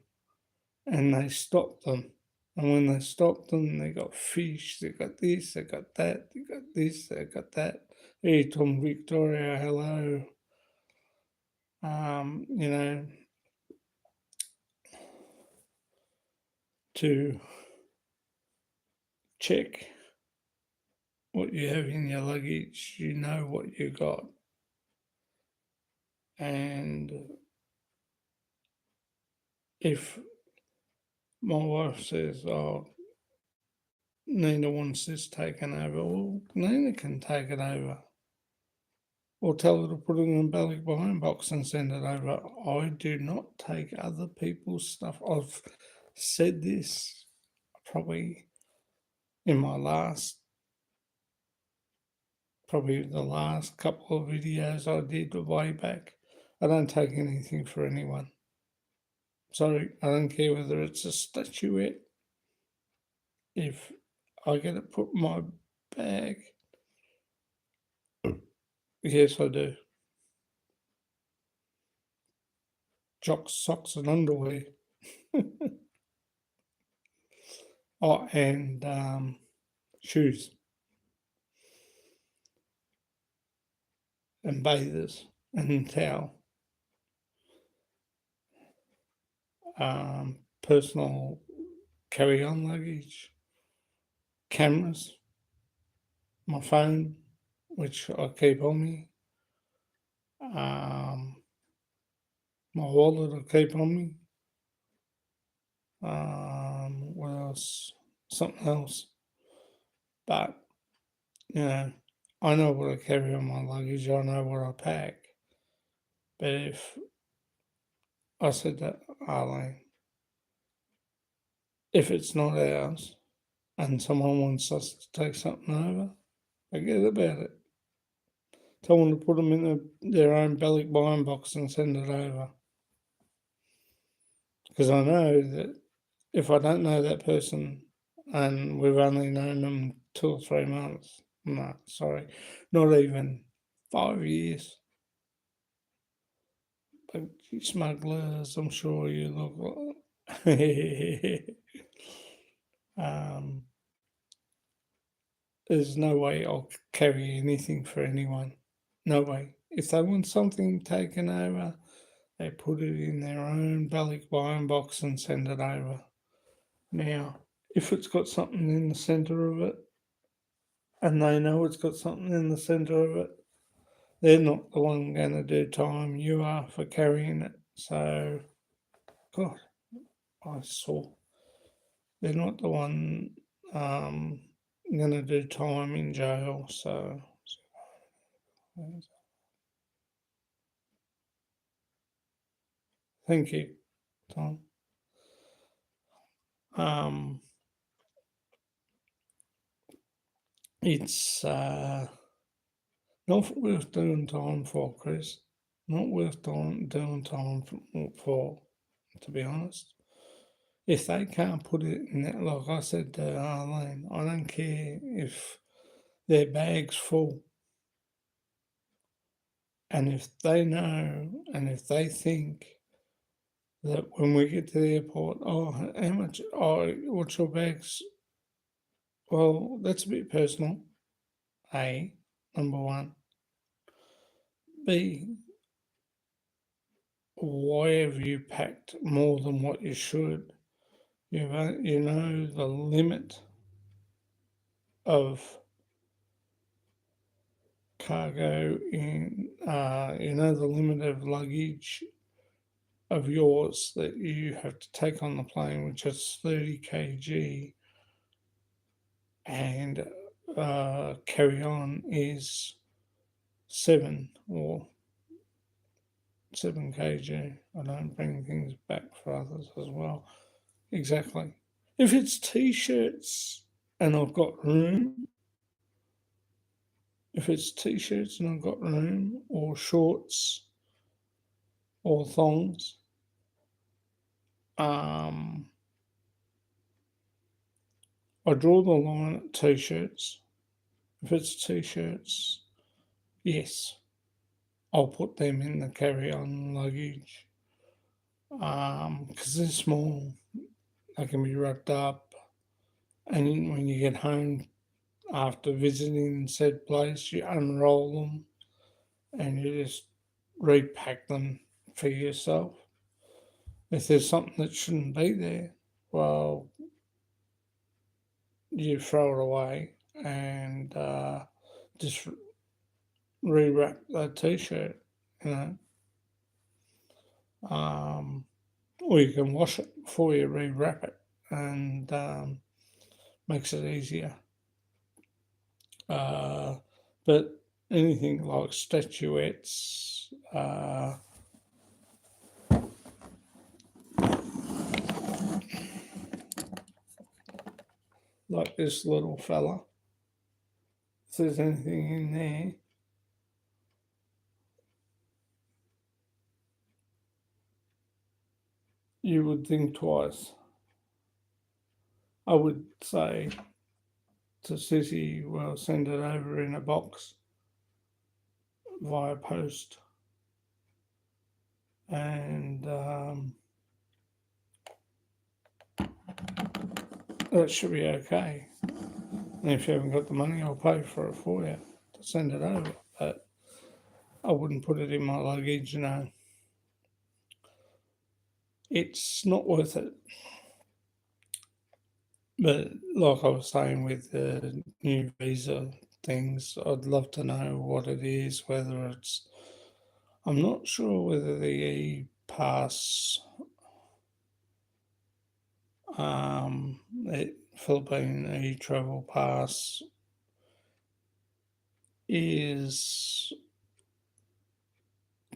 and they stop them. And when they stop them, they got fish, they got this, they got that, they got this, they got that. Hey, Tom Victoria, hello. You know, to check what you have in your luggage, you know what you got. And if my wife says, "Oh, Nina wants this taken over," well, Nina can take it over. Or tell her to put it in a ballot behind box and send it over. I do not take other people's stuff. I've said this probably in my probably the last couple of videos I did way back. I don't take anything for anyone. Sorry, I don't care whether it's a statuette. If I get it put in my bag, yes, I do. Jocks, socks, and underwear. Oh, and shoes and bathers and towel. Personal carry-on luggage, cameras, my phone, which I keep on me, my wallet I keep on me. What else? Something else. But, you know, I know what I carry on my luggage, I know what I pack. But if I said that, Arlene, if it's not ours and someone wants us to take something over, forget about it. Tell them to put them in their own belly buying box and send it over. Because I know that if I don't know that person and we've only known them 2 or 3 months, no, sorry, not even 5 years. But you smugglers, I'm sure you look like. um, there's no way I'll carry anything for anyone. No way. If they want something taken over, they put it in their own ballot buying box and send it over. Now, if it's got something in the centre of it, and they know it's got something in the centre of it, they're not the one going to do time. You are for carrying it. So, God, I saw. They're not the one going to do time in jail. So, thank you, Tom. Um, it's not worth doing time for, Chris. Not worth doing time for, to be honest. if they can't put it in that, like I said to Arlene, I don't care if their bag's full. And if they know, and if they think that when we get to the airport, oh, how much, oh, what's your bags? Well, that's a bit personal, A, number one. B, why have you packed more than what you should? You know the limit of cargo you know the limit of luggage of yours that you have to take on the plane, which is 30 kg, and carry on is 7 kg. I don't bring things back for others as well. Exactly. If it's t-shirts and I've got room, if it's t-shirts and I've got room, or shorts or thongs, I draw the line at t-shirts. If it's t-shirts, yes, I'll put them in the carry-on luggage. Because they're small, they can be wrapped up, and when you get home after visiting said place, you unroll them and you just repack them for yourself. If there's something that shouldn't be there, well, you throw it away and just rewrap that t-shirt, you know. Or you can wash it before you rewrap it, and makes it easier. But anything like statuettes, like this little fella, if there's anything in there, you would think twice. I would say to Sissy, well, send it over in a box via post, and that should be okay. And if you haven't got the money, I'll pay for it for you to send it over. But I wouldn't put it in my luggage, you know. It's not worth it. But like I was saying with the new visa things, I'd love to know what it is, whether it's, I'm not sure whether the e-pass, the Philippine e-travel pass is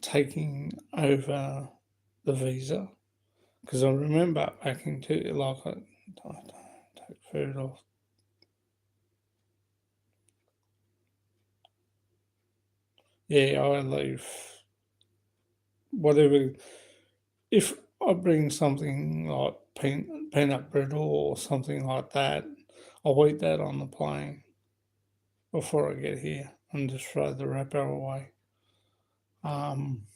taking over the visa. Because I remember back into, like, I take food off. Yeah, I leave whatever. If I bring something like peanut brittle or something like that, I'll eat that on the plane before I get here and just throw the wrapper away. Um,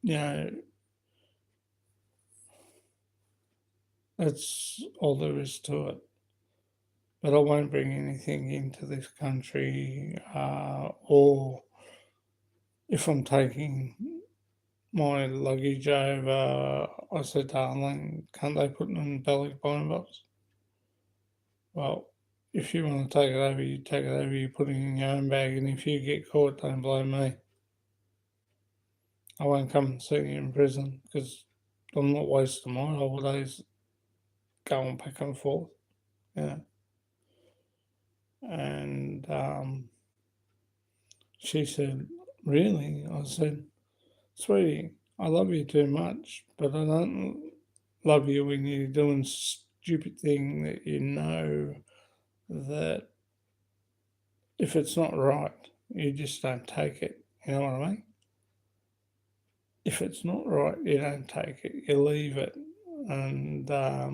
you know, that's all there is to it. But I won't bring anything into this country, or if I'm taking my luggage over, I said to Arlene, can't they put it in the belly box? Well, if you want to take it over, you take it over, you put it in your own bag, and if you get caught, don't blame me. I won't come and see you in prison because I'm not wasting my holidays going back and forth, you know. And she said, really? I said, sweetie, I love you too much, but I don't love you when you're doing stupid thing that you know that if it's not right, you just don't take it. You know what I mean? If it's not right, you don't take it. You leave it, and that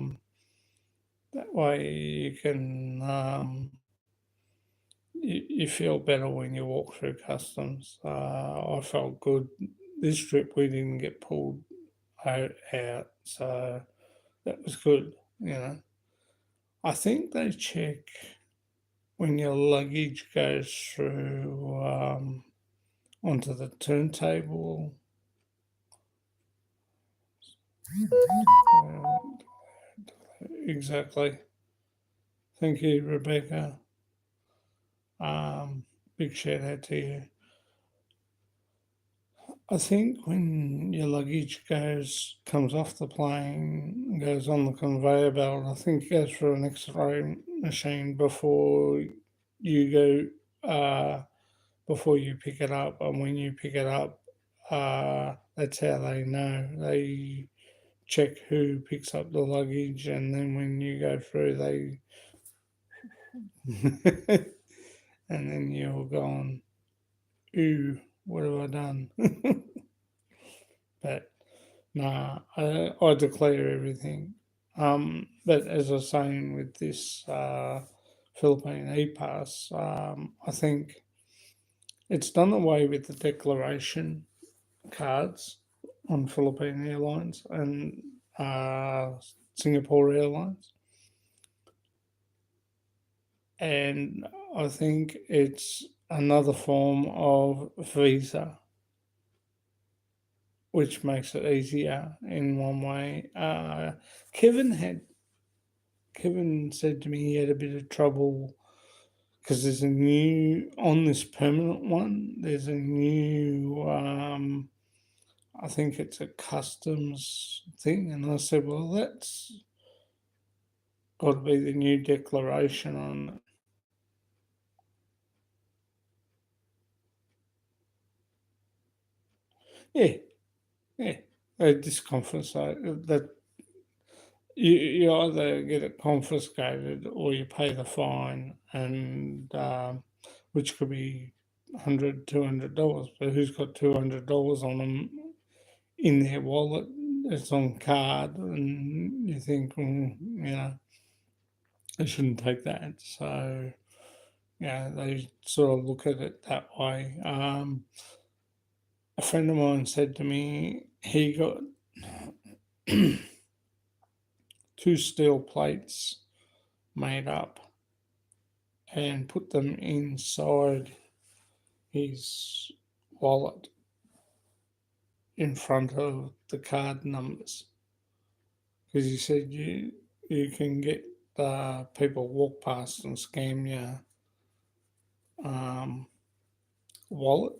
way you can you feel better when you walk through customs. I felt good. This trip we didn't get pulled out, so that was good. I think they check when your luggage goes through onto the turntable. Uh, exactly. Thank you, Rebecca. Big shout out to you. I think when your luggage comes off the plane, goes on the conveyor belt, I think it goes through an X-ray machine you go, before you pick it up, and when you pick it up, that's how they know. They check who picks up the luggage, and then when you go through, they and then you're gone. Ooh, what have I done? But nah, I declare everything. But as I was saying with this Philippine e-pass, I think it's done away with the declaration cards on Philippine Airlines and Singapore Airlines. And I think it's another form of visa, which makes it easier in one way. Kevin said to me he had a bit of trouble because there's a new on this permanent one. There's a new, I think it's a customs thing, and I said, well, that's got to be the new declaration on it. Yeah, yeah. They disconfiscate that. You either get it confiscated or you pay the fine, and which could be $100, $200. But who's got $200 on them in their wallet? It's on card, and you think, they shouldn't take that. So yeah, they sort of look at it that way. A friend of mine said to me he got two steel plates made up and put them inside his wallet in front of the card numbers, because he said you can get people walk past and scam your um, wallet,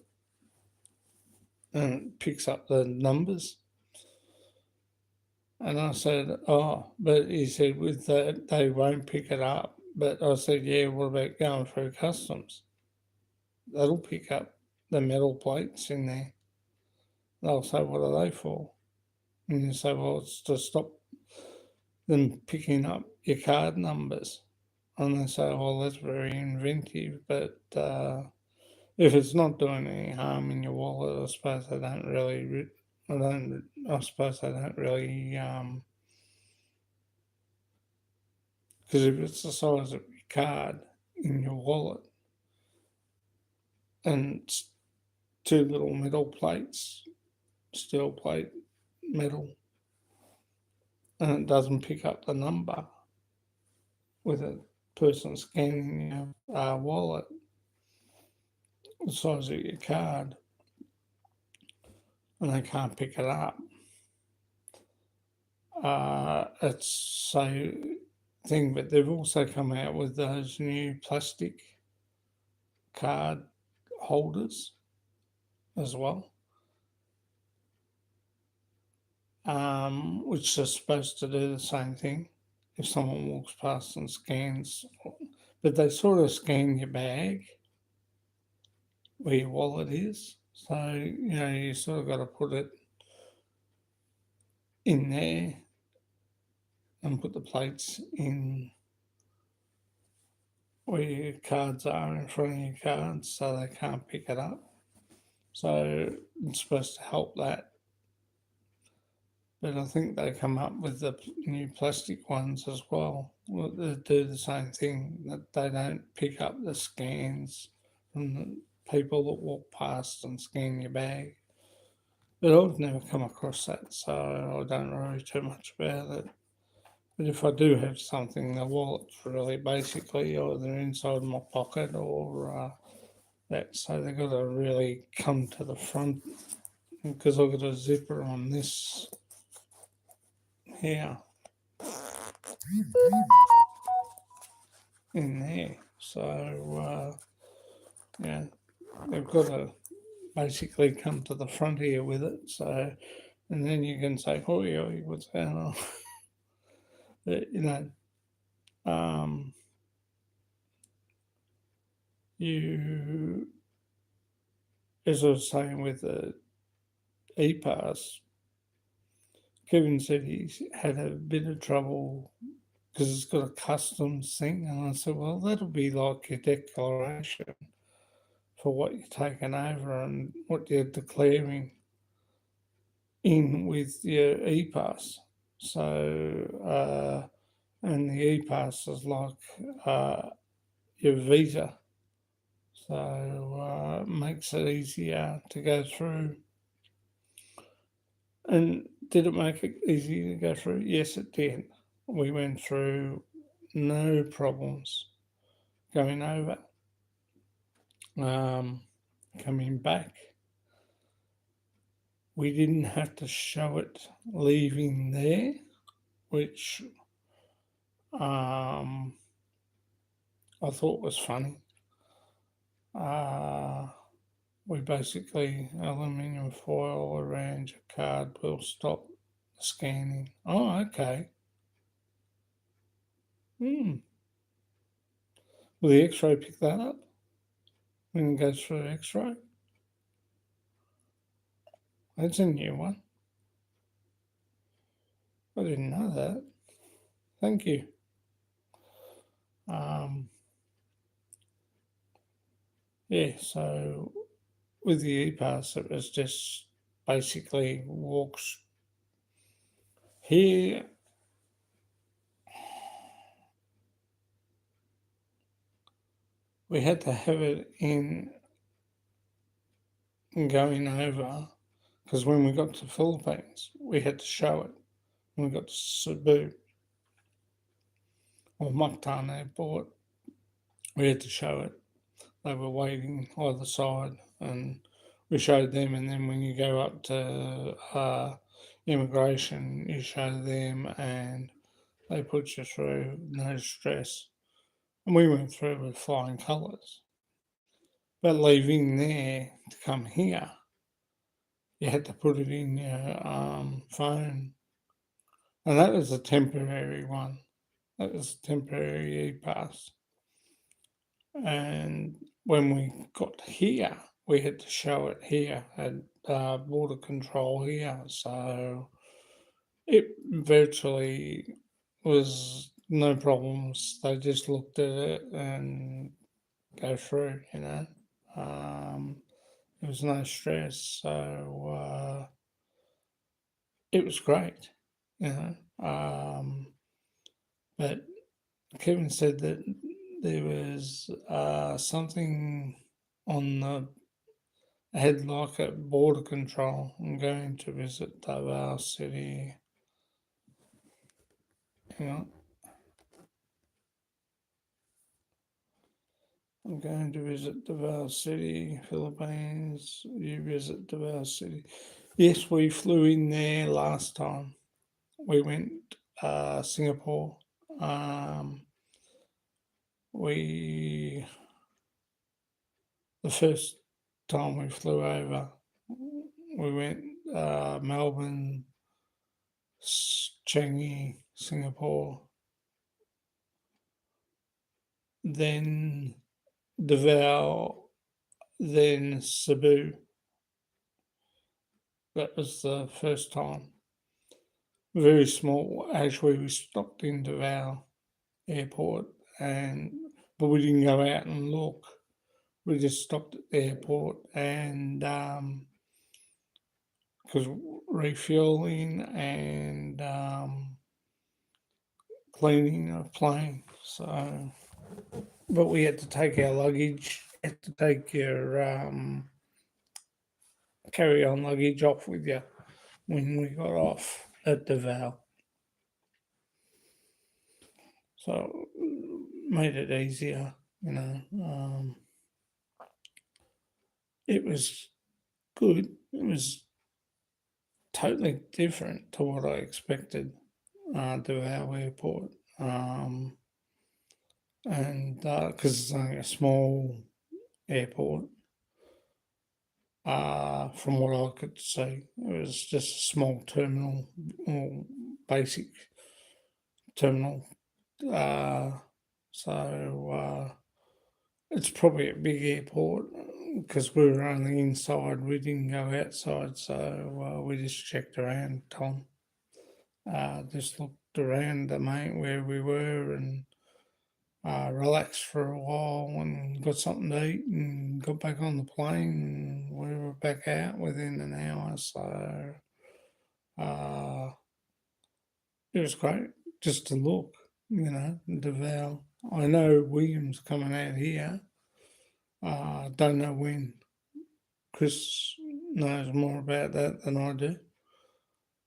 and it picks up the numbers. And I said, oh, but he said with that they won't pick it up. But I said, yeah, what about going through customs? That'll pick up the metal plates in there. They'll say, what are they for? And you say, well, it's to stop them picking up your card numbers. And they say, well, that's very inventive, but if it's not doing any harm in your wallet, I suppose they don't really. I suppose they don't really. Because if it's the size of your card in your wallet and it's two little metal plates, steel plate, metal, and it doesn't pick up the number with a person scanning your wallet, the size of your card, and they can't pick it up, it's so thing. But they've also come out with those new plastic card holders as well, which are supposed to do the same thing if someone walks past and scans, but they sort of scan your bag where your wallet is. So, you sort of got to put it in there and put the plates in where your cards are in front of your cards so they can't pick it up. So it's supposed to help that. But I think they come up with the new plastic ones as well that do the same thing, that they don't pick up the scans from the people that walk past and scan your bag. But I've never come across that, so I don't worry too much about it. But if I do have something, the wallet's really basically either inside my pocket or that. So they've got to really come to the front because I've got a zipper on this here in there. So, yeah, they've got to basically come to the front here with it. So, and then you can say, "Oi, oi, what's going on?" But, um, you, as I was saying with the e-pass, Kevin said he's had a bit of trouble because it's got a customs thing. And I said, well, that'll be like your declaration for what you're taking over and what you're declaring in with your e-pass. So, and the e-pass is like your visa. So it makes it easier to go through. And did it make it easy to go through? Yes, it did. We went through no problems going over. Coming back, we didn't have to show it leaving there, which I thought was funny. We basically aluminium foil around your card will stop scanning. Oh, okay. Will the X-ray pick that up when it goes through X-ray? That's a new one. I didn't know that. Thank you. Yeah, so with the e-pass, it was just basically walks here. We had to have it in going over because when we got to the Philippines, we had to show it. When we got to Cebu or Mactan Airport, we had to show it. They were waiting either side and we showed them. And then when you go up to immigration, you show them and they put you through, no stress. And we went through with flying colours. But leaving there to come here, you had to put it in your phone. And that was a temporary one. That was a temporary e-pass. And when we got here, we had to show it here at border control here. So it virtually was no problems. They just looked at it and go through, There was no stress. So it was great, But Kevin said that there was something on the head like at border control. I'm going to visit Davao City. Hang on. I'm going to visit Davao City, Philippines. You visit Davao City. Yes, we flew in there last time. We went Singapore. The first time we flew over, we went Melbourne, Changi, Singapore, then Davao, then Cebu. That was the first time. Very small. Actually, we stopped in Davao Airport, but we didn't go out and look. We just stopped at the airport and because refueling and cleaning of plane. So, but we had to take our luggage. Had to take your carry-on luggage off with you when we got off at the Val. So made it easier, you know. It was good. It was totally different to what I expected to our airport. And because it's only a small airport, from what I could see, it was just a small terminal or basic terminal. Uh, so it's probably a big airport because we were only inside. We didn't go outside, so we just checked around, Tom. Just looked around the main where we were and relaxed for a while and got something to eat and got back on the plane. And we were back out within an hour, so uh, it was great just to look, you know, Deval. I know William's coming out here. Don't know when. Chris knows more about that than I do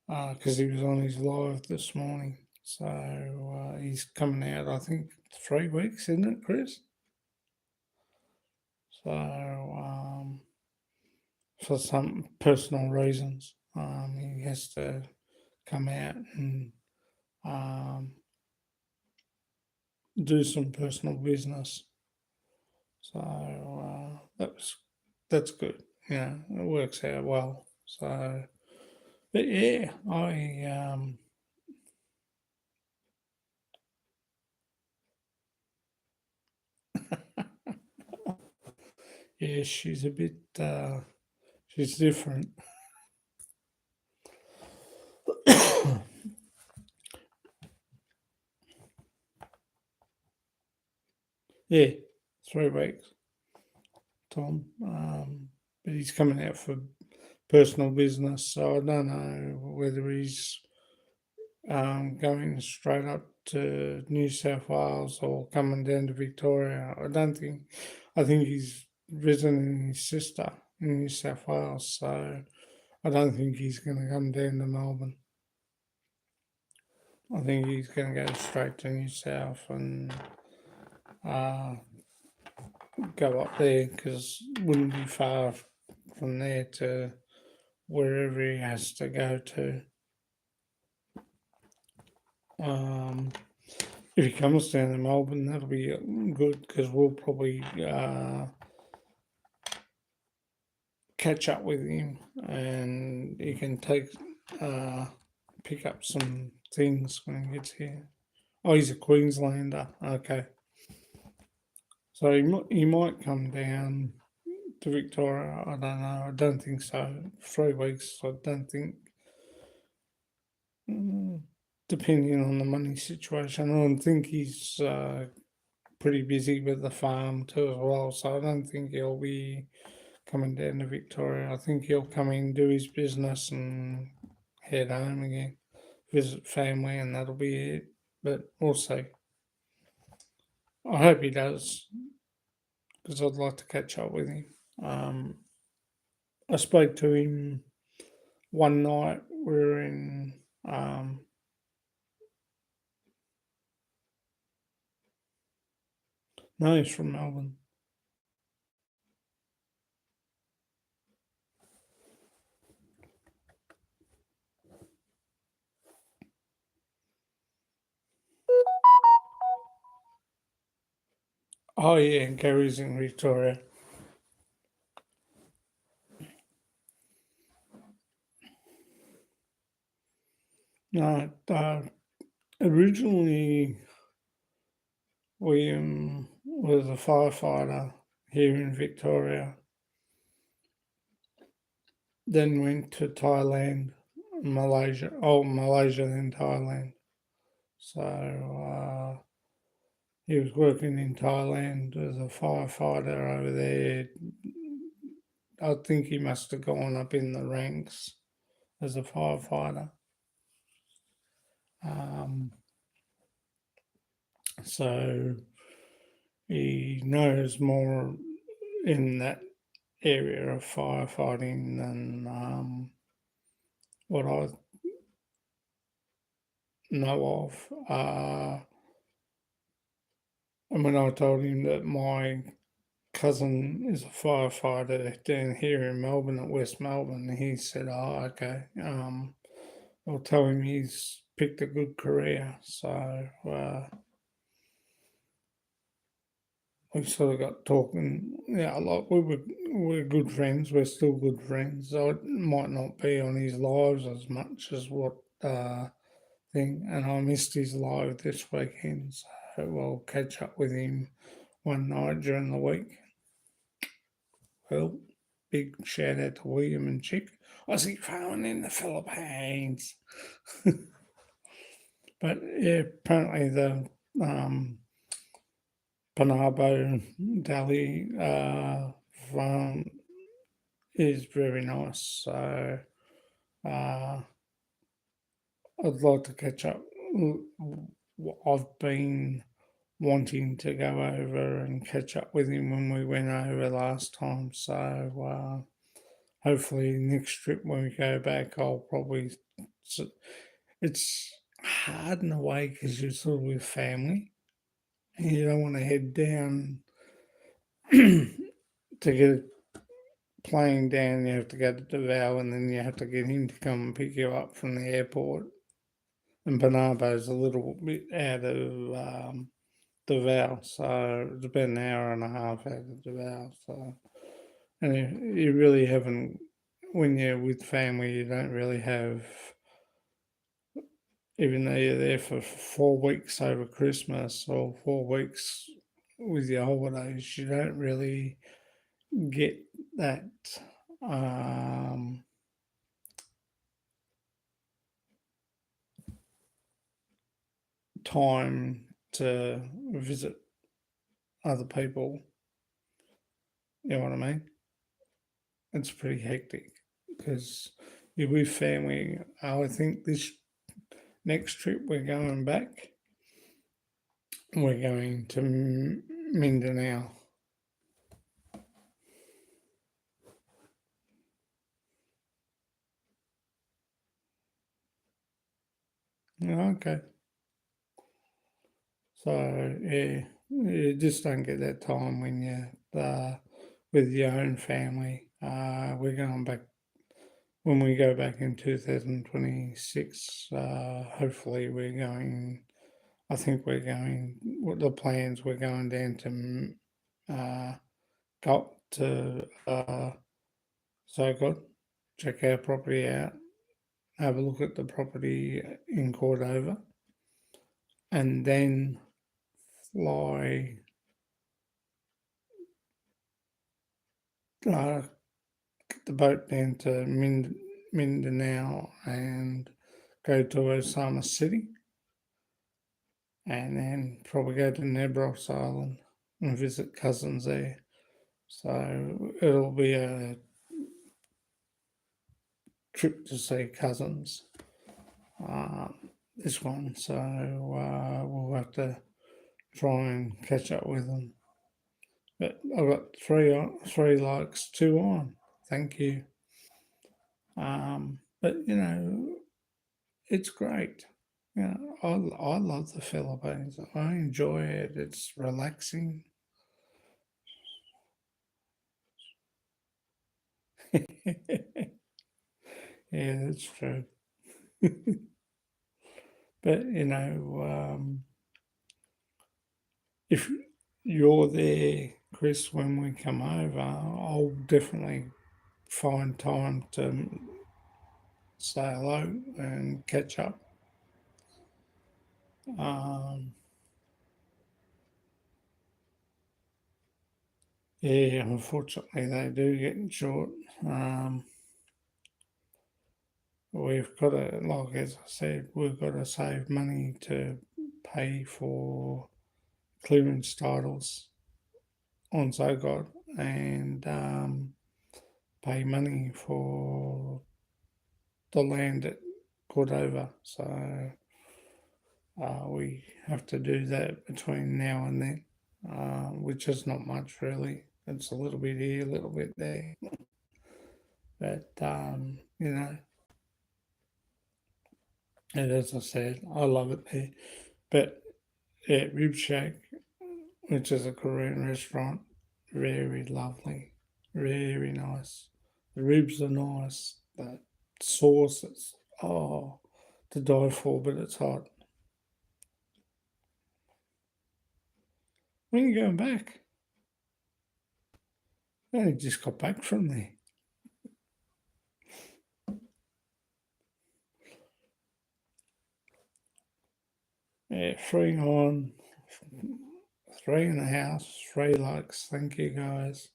because he was on his live this morning. So he's coming out, I think, 3 weeks, isn't it, Chris? So for some personal reasons, he has to come out and do some personal business. So that's good. Yeah, it works out well. So, but yeah, yeah, she's a bit she's different. Yeah, 3 weeks, Tom. But he's coming out for personal business, so I don't know whether he's going straight up to New South Wales or coming down to Victoria. I think he's visiting his sister in New South Wales, so I don't think he's going to come down to Melbourne. I think he's going to go straight to New South and go up there because it wouldn't be far from there to wherever he has to go to. If he comes down to Melbourne, that'll be good because we'll probably catch up with him and he can pick up some things when he gets here. Oh, he's a Queenslander. Okay. So he might come down to Victoria. I don't know. I don't think so. 3 weeks. I don't think. Depending on the money situation, I think he's pretty busy with the farm too as well. So I don't think he'll be coming down to Victoria. I think he'll come in, do his business, and head home again, visit family, and that'll be it. But we'll see. I hope he does because I'd like to catch up with him. I spoke to him one night. We were in. No, he's from Melbourne. Oh yeah, Gary's in Victoria. No, originally William was a firefighter here in Victoria, then went to Thailand, Malaysia, then Thailand. So he was working in Thailand as a firefighter over there. I think he must have gone up in the ranks as a firefighter. Um, so he knows more in that area of firefighting than what I know of. And when I told him that my cousin is a firefighter down here in Melbourne at West Melbourne, he said, "Oh, okay." I'll tell him he's picked a good career. So we sort of got talking. Yeah, like we're good friends. We're still good friends. So it might not be on his lives as much as what thing. And I missed his live this weekend, so I'll catch up with him one night during the week. Well, big shout out to William and Chick. Aussie phone in the Philippines. But yeah, apparently the Panabo Deli farm is very nice. So uh, I'd like to catch up. I've been wanting to go over and catch up with him when we went over last time. So hopefully next trip when we go back, I'll probably. It's hard in a way because you're sort of with family and you don't want to head down to get a plane down. You have to go to Davao and then you have to get him to come and pick you up from the airport. And Banabo's a little bit out of Davao, so it's about an hour and a half out of Davao. So, and you really haven't, when you're with family, you don't really have, even though you're there for 4 weeks over Christmas or 4 weeks with your holidays, you don't really get that um, time to visit other people. You know what I mean? It's pretty hectic because you're with family. I think this next trip we're going back, we're going to Mindanao. Okay. So yeah, you just don't get that time when you're with your own family. We're going back when we go back in 2026. Hopefully, we're going. I think we're going. What the plans? We're going down to got to so good. Check our property out. Have a look at the property in Cordova, and then fly get the boat down to Mindanao and go to Osama City, and then probably go to Nebros Island and visit cousins there. So it'll be a trip to see cousins. This one, so we'll have to try and catch up with them. But I've got three likes, two on. Thank you. But it's great. I love the Philippines. I enjoy it. It's relaxing. Yeah, that's true. But if you're there, Chris, when we come over, I'll definitely find time to say hello and catch up. Um, yeah, unfortunately, they do get short. We've got to, like as I said, we've got to save money to pay for clearance titles on So God and pay money for the land at Cordova. So we have to do that between now and then, which is not much really. It's a little bit here, a little bit there. But, and as I said, I love it there. But yeah, Rib Shack, which is a Korean restaurant, very lovely, very nice. The ribs are nice. The sauce is, to die for, but it's hot. When are you going back? I just got back from there. Yeah, 3 on, 3 in the house, 3 likes. Thank you guys.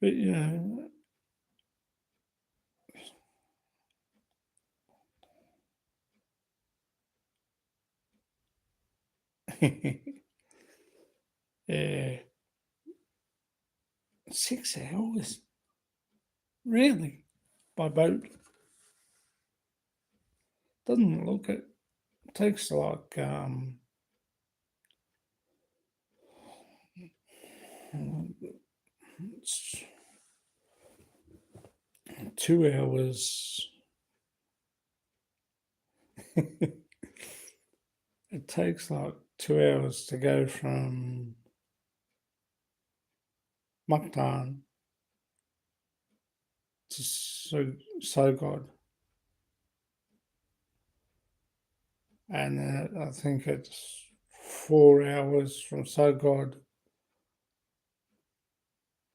But yeah, 6 hours, really, by boat. Doesn't look it. Takes like it's 2 hours. It takes like 2 hours to go from Mactan to Sogod, and I think it's 4 hours from Sogod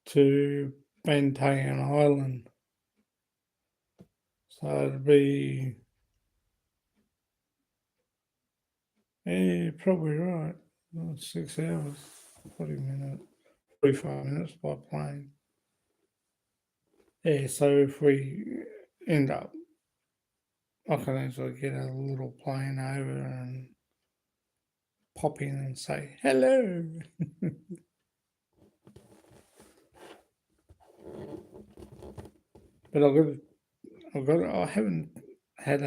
to Bantayan Island. So it'd be, yeah, probably right. 6 hours, 40 minutes, 45 minutes by plane. Yeah, so if we end up, I can easily get a little plane over and pop in and say hello. But I haven't had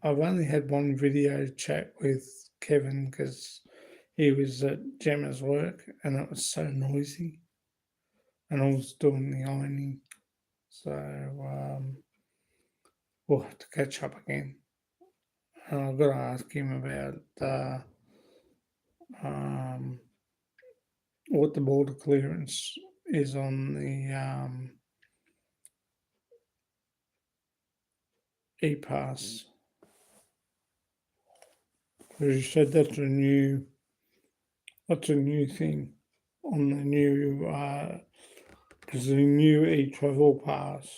I've only had one video chat with Kevin because he was at Gemma's work and it was so noisy and I was doing the ironing. So we'll have to catch up again. And I've got to ask him about um, what the border clearance is on the e-pass. Because you said that's a new thing on the new, because the new e-travel pass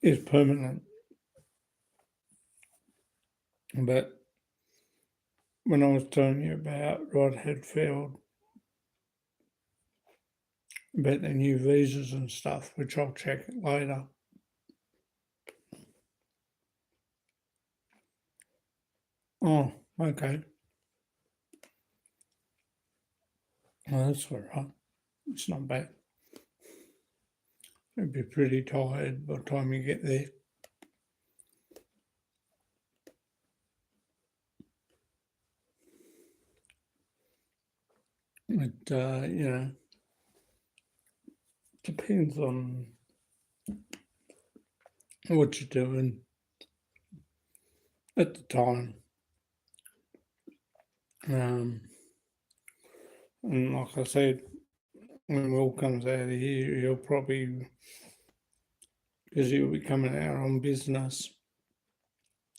is permanent. But when I was telling you about Rod Hadfield, about the new visas and stuff, which I'll check later. Oh, okay. Well, that's all right. It's not bad. You'll be pretty tired by the time you get there. It depends on what you're doing at the time. And like I said, when Will comes out of here, he'll probably, because he'll be coming out on business,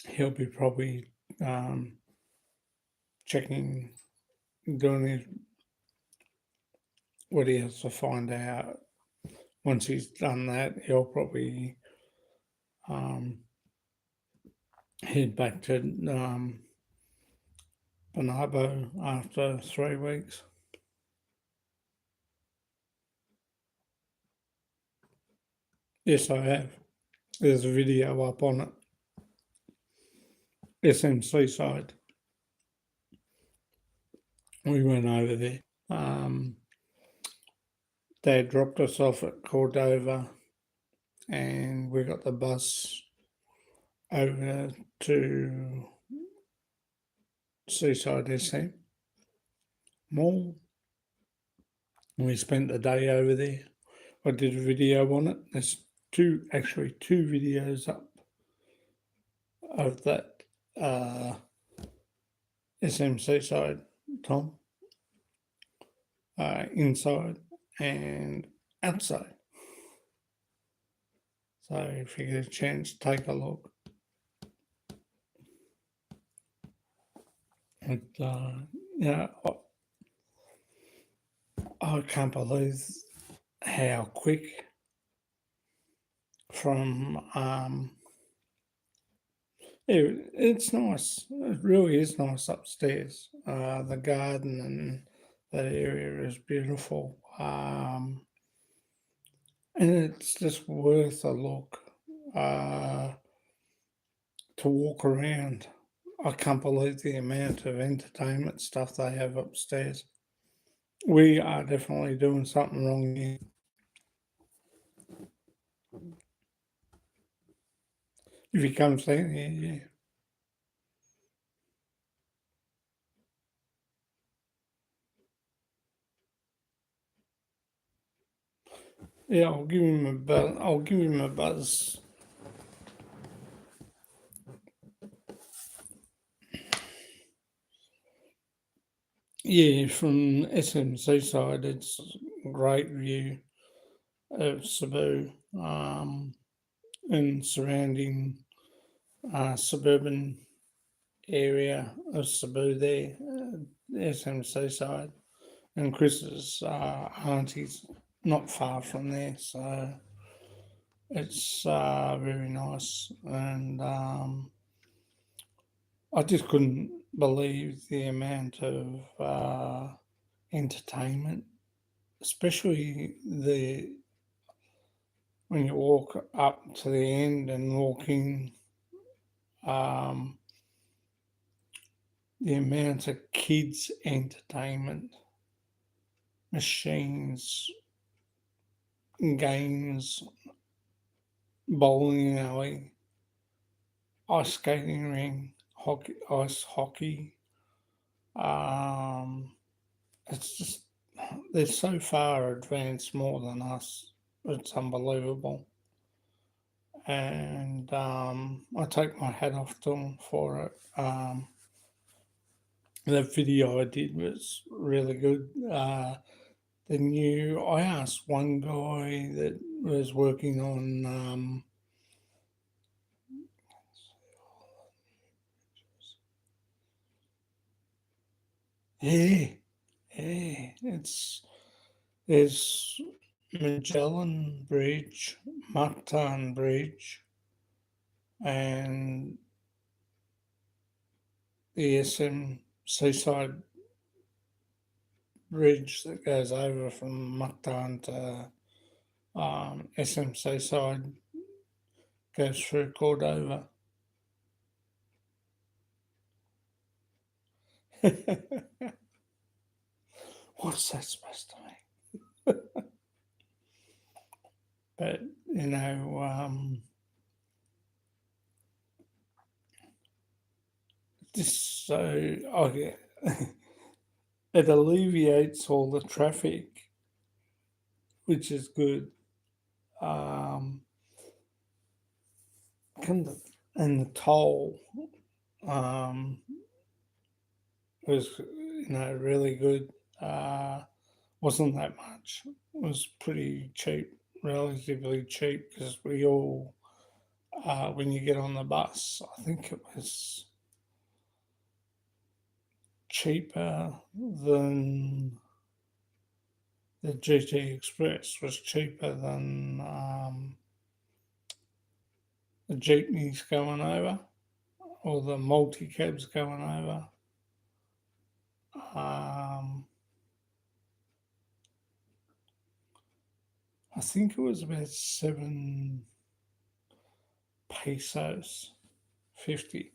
he'll be probably checking, doing what he has to find out. Once he's done that, he'll probably head back to Bonabo after 3 weeks. Yes, I have. There's a video up on it. SMC side. We went over there. Dad dropped us off at Cordova and we got the bus over to Seaside SM Mall. We spent the day over there. I did a video on it. There's actually two videos up of that SM Seaside, Tom, inside and outside. So if you get a chance, take a look. And, I can't believe how quick from it's nice. It really is nice upstairs. The garden and that area is beautiful. And it's just worth a look to walk around. I can't believe the amount of entertainment stuff they have upstairs. We are definitely doing something wrong here. If you come down here, yeah. Yeah, I'll give him a buzz. I'll give him a buzz. Yeah, from SMC side, it's a great view of Cebu and surrounding suburban area of Cebu there, SMC side. And Chris's auntie's not far from there, so it's very nice. And I just couldn't believe the amount of entertainment, especially when you walk up to the end and walking, um, the amount of kids' entertainment, machines, games, bowling alley, ice skating ring, ice hockey. It's just they're so far advanced more than us. It's unbelievable, and I take my hat off to them for it. That video I did was really good. I asked one guy that was working on yeah, there's Magellan Bridge, Mactan Bridge, and the Seaside Bridge that goes over from Mactan to SM Seaside, goes through Cordova. What's that supposed to mean? But just so it alleviates all the traffic, which is good. And the toll was really good. Wasn't that much. It was pretty cheap, relatively cheap, because we all when you get on the bus, I think it was cheaper than the GT Express was cheaper than the jeepneys going over or the multi-cabs going over. I think it was about 7 pesos, 50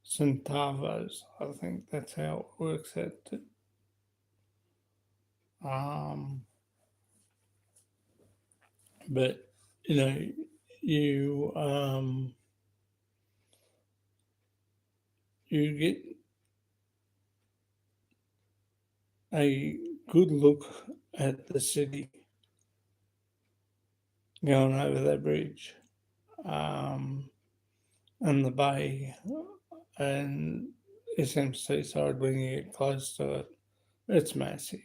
centavos. I think that's how it works out. But you know, you you get a good look at the city going over that bridge, um, and the bay and SMC side when you get close to it. It's massive.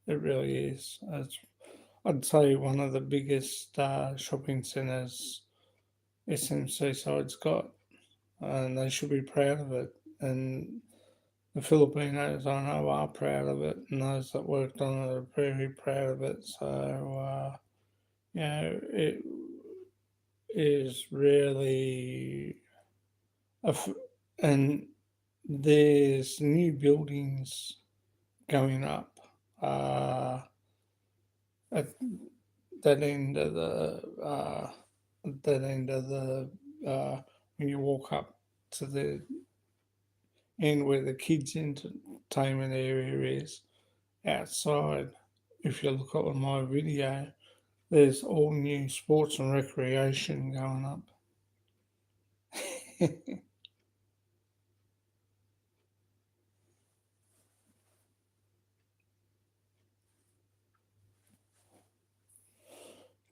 It really is. I'd say one of the biggest shopping centres SMC side's got, and they should be proud of it. And the Filipinos I know are proud of it, and those that worked on it are very proud of it. So, it is really and there's new buildings going up uh, at that end of the when you walk up to the end where the kids entertainment area is outside. If you look at my video, there's all new sports and recreation going up.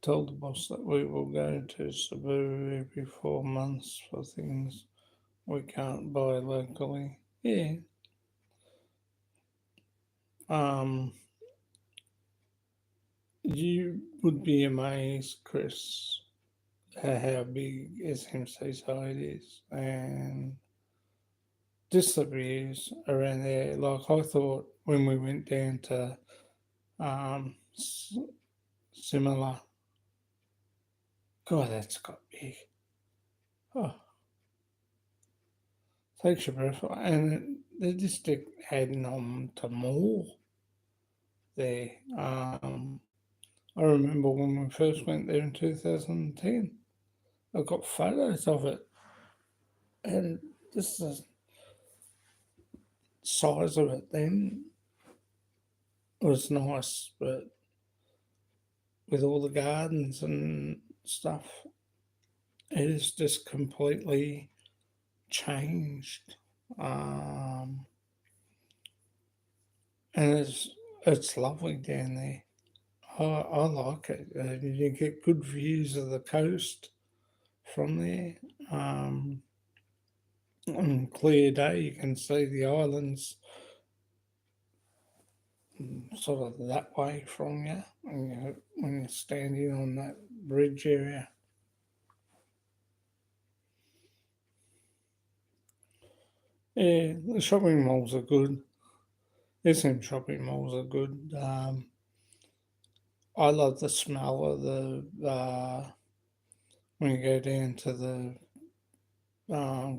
Told the boss that we will go to Cebu every 4 months for things we can't buy locally. Yeah. Um, you would be amazed, Chris, at how big SMC side is, and just the views around there. Like I thought when we went down to um, similar. God, that's got big. Oh, takes your breath away. And they just keep adding on to more there. I remember when we first went there in 2010, I got photos of it, and just the size of it then was nice, but with all the gardens and stuff, it has just completely changed. Um, and it's lovely down there. I like it. You get good views of the coast from there. Um, on a clear day, you can see the islands sort of that way from you when you're standing on that bridge area. Yeah, the shopping malls are good. SM shopping malls are good. I love the smell of the when you go down to the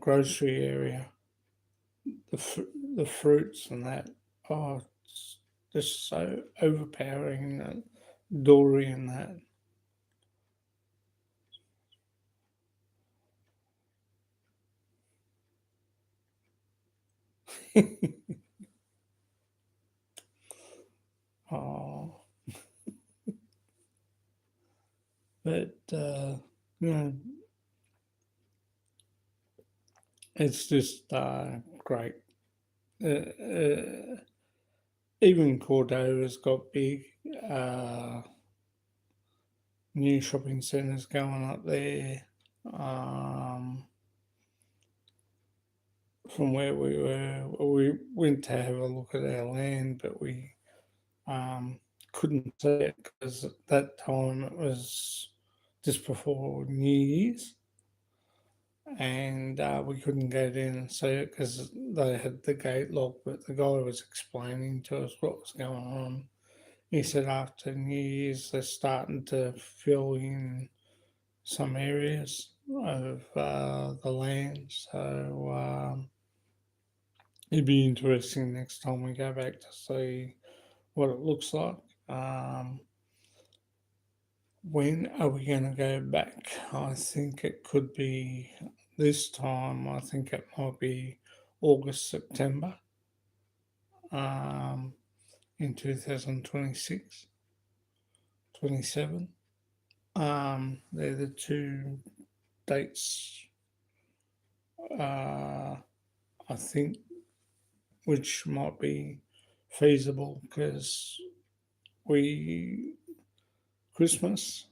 grocery area, the fruits and that. Oh, it's just so overpowering. That Dory and that. Oh, but you know, it's just great. Even Cordova's got big uh, new shopping centres going up there. Um, from where we went to have a look at our land, but we um, couldn't see it because at that time it was just before New Year's, and we couldn't go down and see it because they had the gate locked. But the guy was explaining to us what was going on. He said after New Year's they're starting to fill in some areas of the land, so it'd be interesting next time we go back to see what it looks like. Um, when are we going to go back? I think it could be this time. I think it might be August, September in 2026, 27. They're the two dates, uh, I think, which might be feasible because we Christmas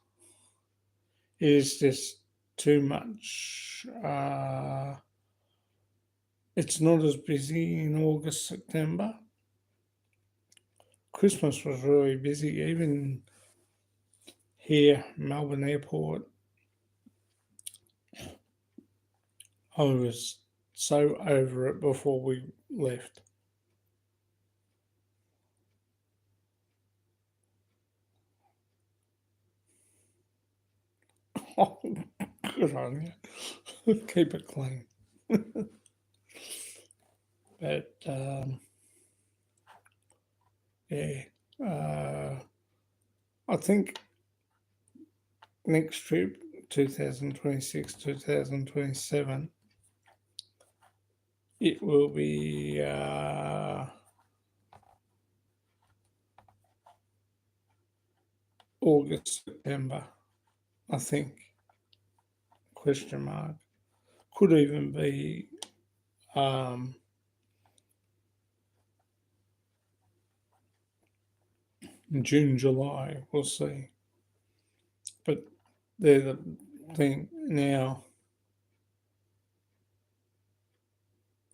is just too much. It's not as busy in August, September. Christmas was really busy, even here, Melbourne Airport. I was so over it before we left. Oh, good on you. Keep it clean. But yeah, uh, I think next trip, 2026, 2027, it will be August, September, I think. Question mark. Could even be um, June, July. We'll see. But they're the thing now.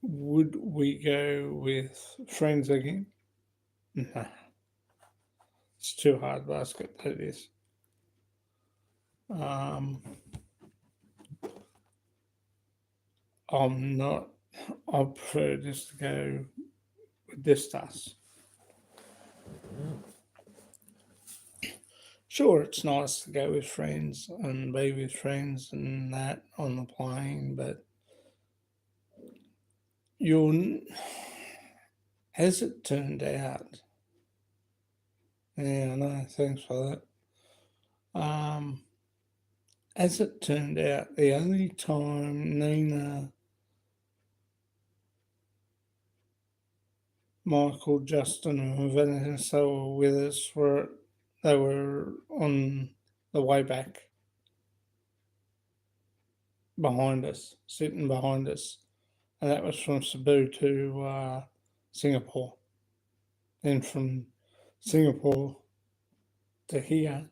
Would we go with friends again? Nah, it's too hard basket. That is. Um, I'm not. I prefer just to go with this us. Sure, it's nice to go with friends and be with friends and that on the plane, but you'll, as it turned out, yeah, I know, thanks for that. As it turned out, the only time Nina, Michael, Justin, and Vanessa were with us were they were on the way back behind us, sitting behind us, and that was from Cebu to Singapore. Then from Singapore to here,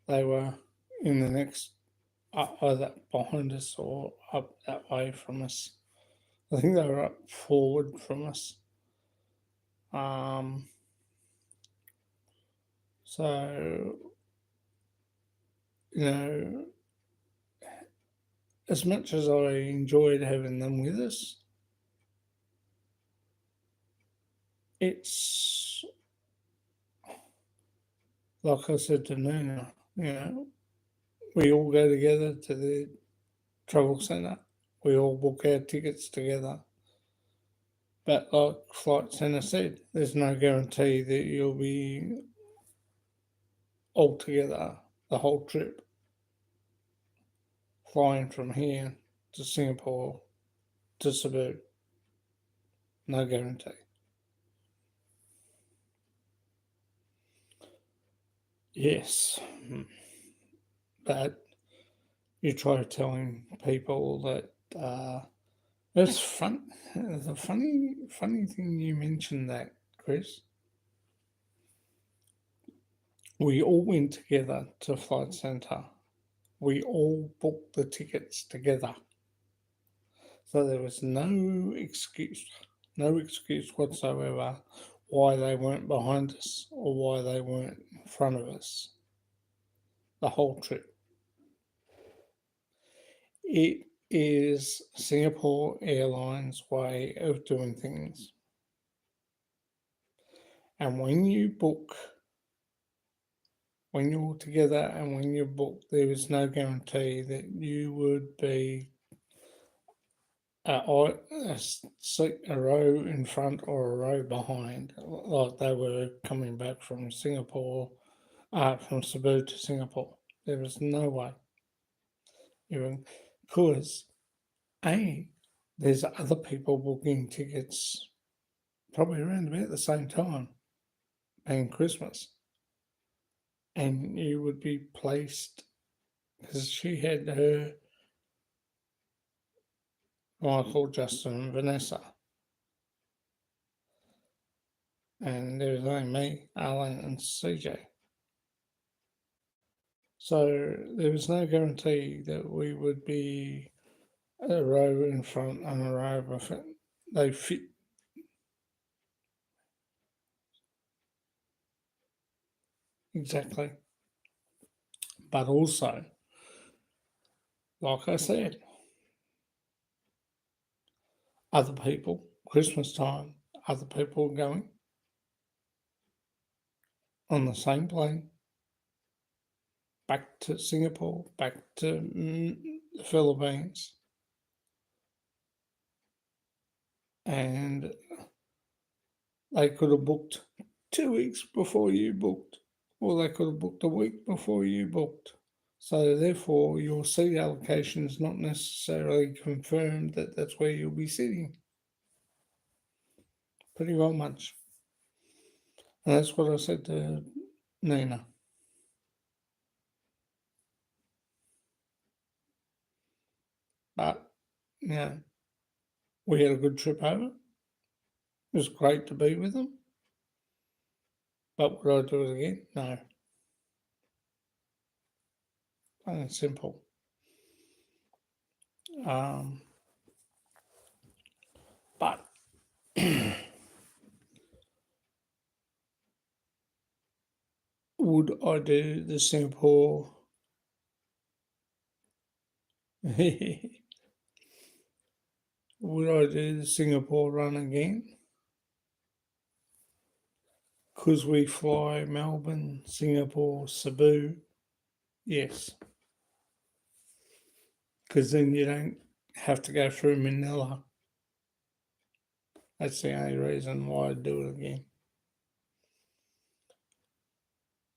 they were in the next either behind us or up that way from us. I think they were up forward from us. Um, so you know, as much as I enjoyed having them with us, it's like I said to Nina, we all go together to the travel centre. We all book our tickets together. But like Flight Centre said, there's no guarantee that you'll be all together the whole trip, flying from here to Singapore to Cebu. No guarantee. Yes, but you try telling people that it's fun. The funny thing you mentioned that, Chris. We all went together to Flight Centre. We all booked the tickets together. So there was no excuse whatsoever why they weren't behind us or why they weren't in front of us the whole trip. It is Singapore Airlines' way of doing things. And when you're together and when you book, there is no guarantee that you would be a seat a row in front or a row behind, like they were coming back from Singapore, from Cebu to Singapore. There was no way, even because a there's other people booking tickets probably around about the same time, being Christmas. and you would be placed, because she had her Michael, Justin, and Vanessa, and there was only me, Arlen, and CJ. So there was no guarantee that we would be a row in front and a row behind. They fit exactly. But also, like I said, other people, Christmas time, other people going on the same plane back to Singapore, back to the Philippines, and they could have booked 2 weeks before you booked, or they could have booked a week before you booked. So therefore, your seat allocation is not necessarily confirmed that that's where you'll be sitting. Pretty well much. And that's what I said to Nina. But, yeah, we had a good trip over. It was great to be with them. But would I do it again? No. Plain and simple. Um, but would I do the Singapore? Would I do the Singapore run again? Because we fly Melbourne, Singapore, Cebu. Yes. Because then you don't have to go through Manila. That's the only reason why I'd do it again.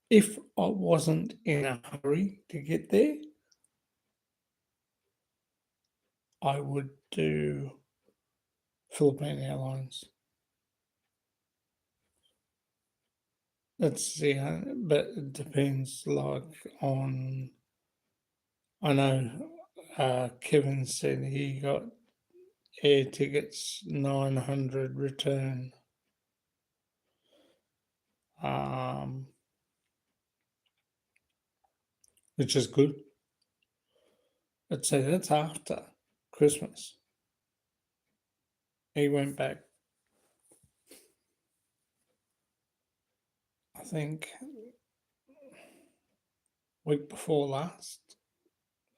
If I wasn't in a hurry to get there, I would do Philippine Airlines. That's but it depends. Like on, I know Kevin said he got air tickets 900 return. Um, which is good. I'd say that's after Christmas. He went back, I think, week before last.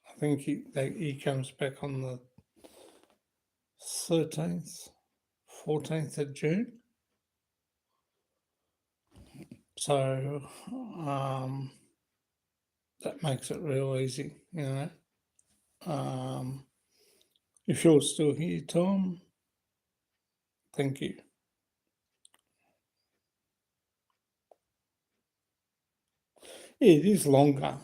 I think he comes back on the 13th, 14th of June. So that makes it real easy, you know. Um, if you're still here, Tom, thank you. It is longer.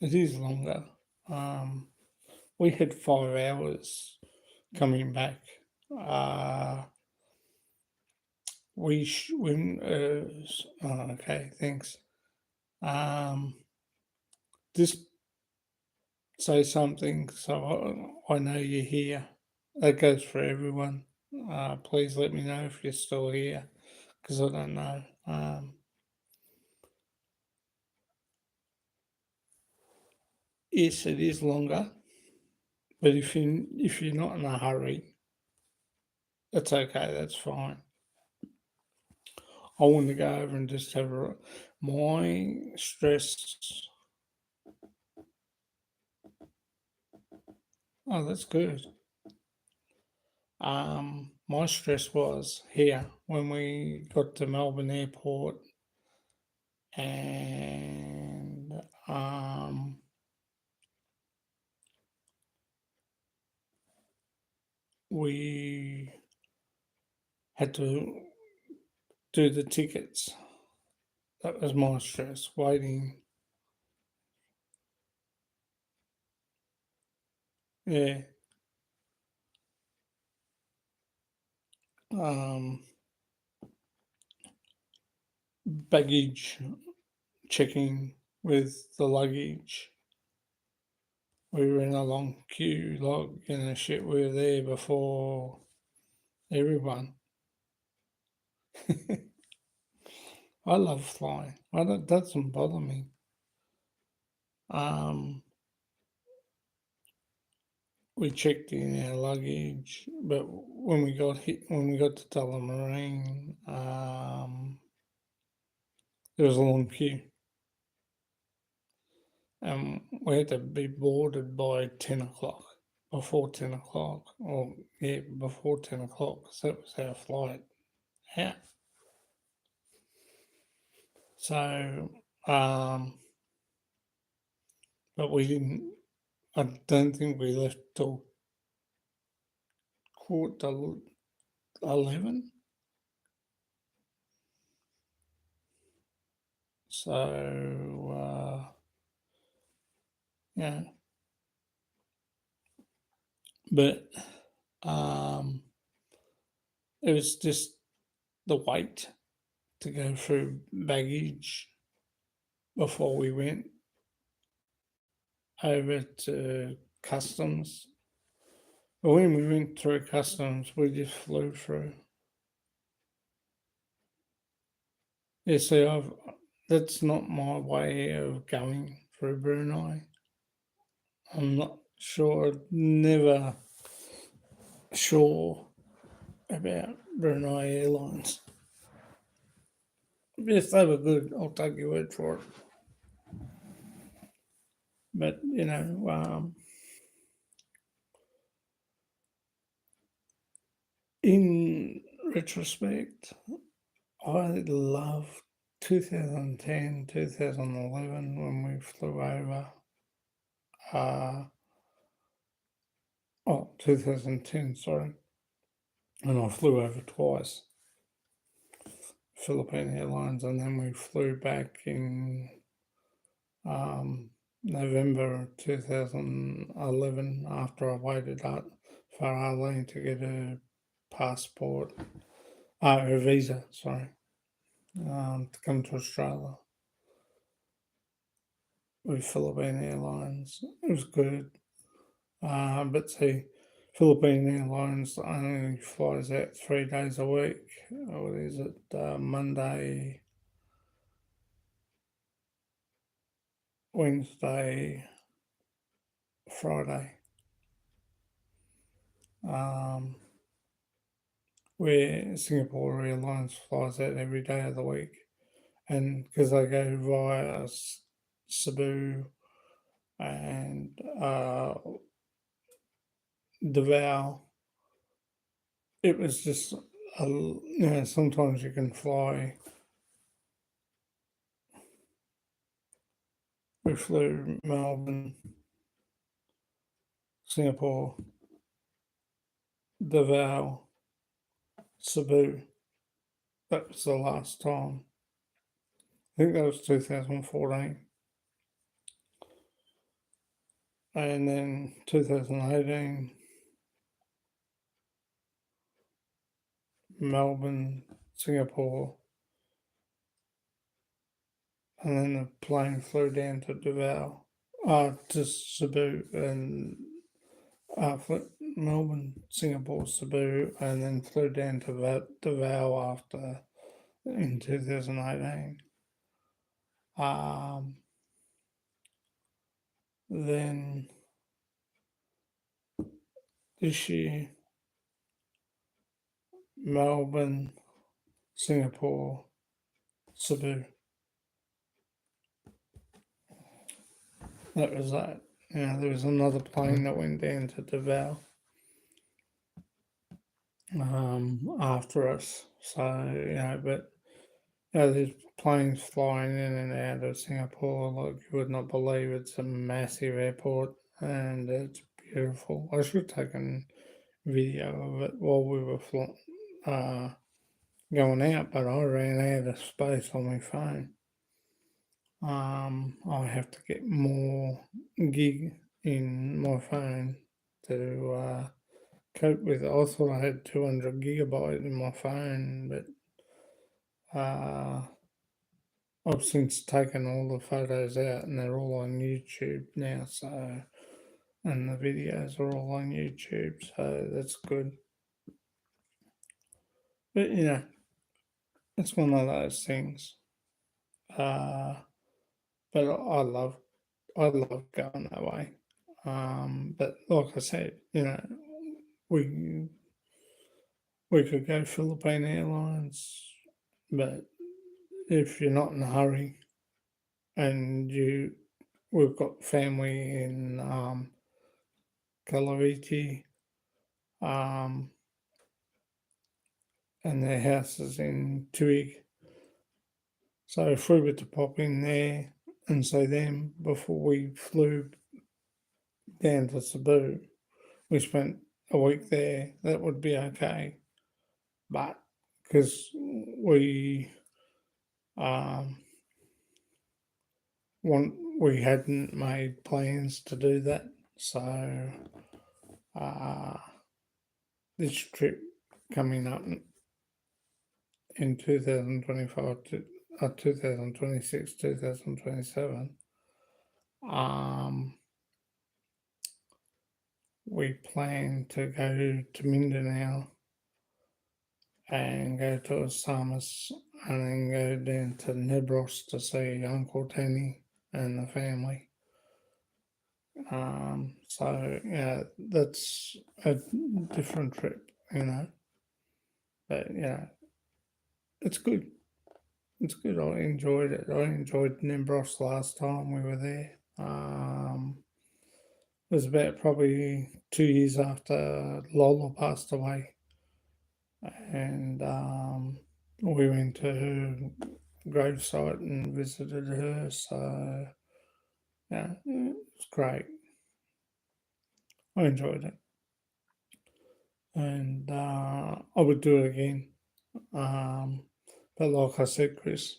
It is longer. Um, we had 5 hours coming back. When okay, thanks. Just say something so I know you're here. That goes for everyone. Please let me know if you're still here, because I don't know. Yes, it is longer, but if you're not in a hurry, that's okay. That's fine. I want to go over and just have my stress. Oh, that's good. My stress was here when we got to Melbourne Airport, and we had to do the tickets. That was my stress, waiting. Yeah. Um, Baggage checking with the luggage. We were in a long queue, shit, we were there before everyone. I love flying. That doesn't bother me. We checked in our luggage, but when we got to Tullamarine, there was a long queue, and we had to be boarded by 10 o'clock. Before 10 o'clock, before 10 o'clock, because that was our flight out. So, but we didn't. I don't think we left till 11. So, yeah, but it was just the wait to go through baggage before we went over to customs. But when we went through customs, we just flew through. Yeah, see, that's not my way of going through Brunei. I'm not sure, never sure about Brunei Airlines. If they were good, I'll take your word for it. But, in retrospect, I love 2010, 2011 when we flew over. 2010, sorry. And I flew over twice, Philippine Airlines, and then we flew back in November 2011 after I waited up for Arlene to get a passport, a visa, sorry, to come to Australia with Philippine Airlines. It was good. But see, Philippine Airlines only flies out 3 days a week. What is it? Monday, Wednesday, Friday. Where Singapore Airlines flies out every day of the week. And because they go via Cebu and Davao, it was just, sometimes you can fly. We flew Melbourne, Singapore, Davao, Cebu. That was the last time. I think that was 2014. And then 2018, Melbourne, Singapore, and then the plane flew down to Davao, to Cebu, and Melbourne, Singapore, Cebu, and then flew down to Davao after in 2018. Then this year, Melbourne, Singapore, Cebu. That was that. There was another plane that went down to Davao after us. So, but there's planes flying in and out of Singapore like you would not believe. It's a massive airport and it's beautiful. I should have taken video of it while we were going out, but I ran out of space on my phone. I have to get more gig in my phone to cope with it. I thought I had 200 gigabytes in my phone, but I've since taken all the photos out and they're all on YouTube now, so, and the videos are all on YouTube, so that's good. But it's one of those things. But I love going that way. But like I said, we we could go Philippine Airlines, but if you're not in a hurry and we've got family in Calaviti, um, and their house is in Tui. So if we were to pop in there and see them before we flew down to Cebu, we spent a week there, that would be okay. But because um, we hadn't made plans to do that, so uh, this trip coming up in 2025 to 2026, 2027, we plan to go to Mindanao and go to Asamas and then go down to Nebros to see Uncle Danny and the family. So yeah, that's a different trip, But it's good. It's good. I enjoyed it. I enjoyed Nimbros last time we were there. It was about probably 2 years after Lola passed away, and we went to her gravesite and visited her. So yeah, it was great. I enjoyed it, and I would do it again. But like I said, Chris,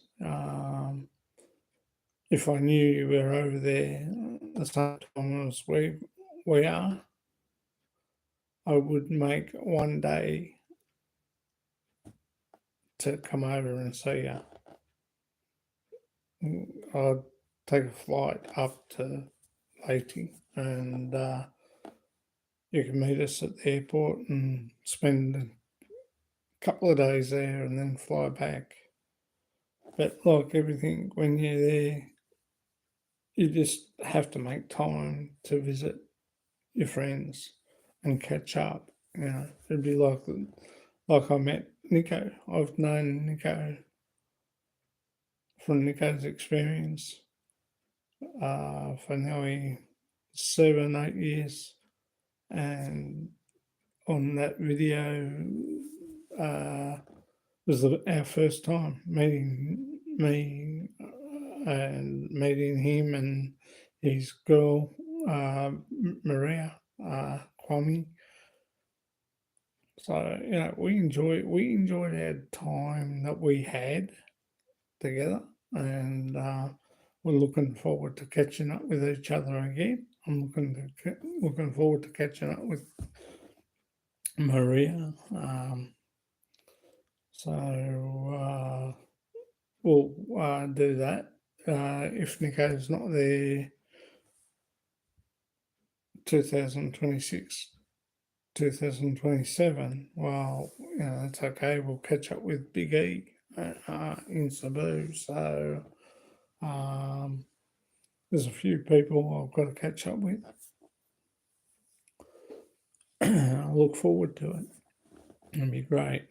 if I knew you were over there the same time as we are, I would make one day to come over and see you. I'd take a flight up to Leyte and you can meet us at the airport and spend a couple of days there and then fly back. But like everything, when you're there, you just have to make time to visit your friends and catch up. It'd be like I met Nico. I've known Nico from Nico's experience for nearly 7, 8 years, and on that video was our first time meeting me and meeting him and his girl Maria Kwame. So we enjoyed our time that we had together, and we're looking forward to catching up with each other again. I'm looking forward to catching up with Maria. So we'll do that. If Nico's not there, 2026, 2027. Well, that's okay. We'll catch up with Big E in Cebu. So there's a few people I've got to catch up with. I look forward to it. It'll be great.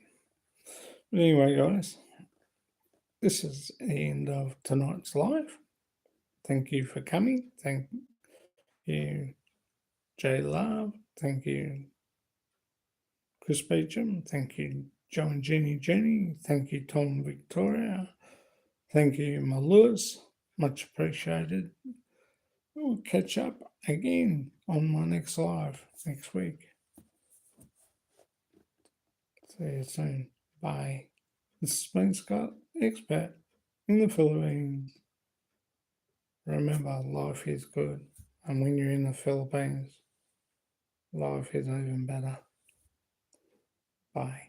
But anyway, guys, this is the end of tonight's live. Thank you for coming. Thank you, Jay Love. Thank you, Chris Beecham. Thank you, Joe and Jenny. Thank you, Tom Victoria. Thank you, my Lewis. Much appreciated. We'll catch up again on my next live next week. See you soon. Bye. This has been Scott, expat in the Philippines. Remember, life is good. And when you're in the Philippines, life is even better. Bye.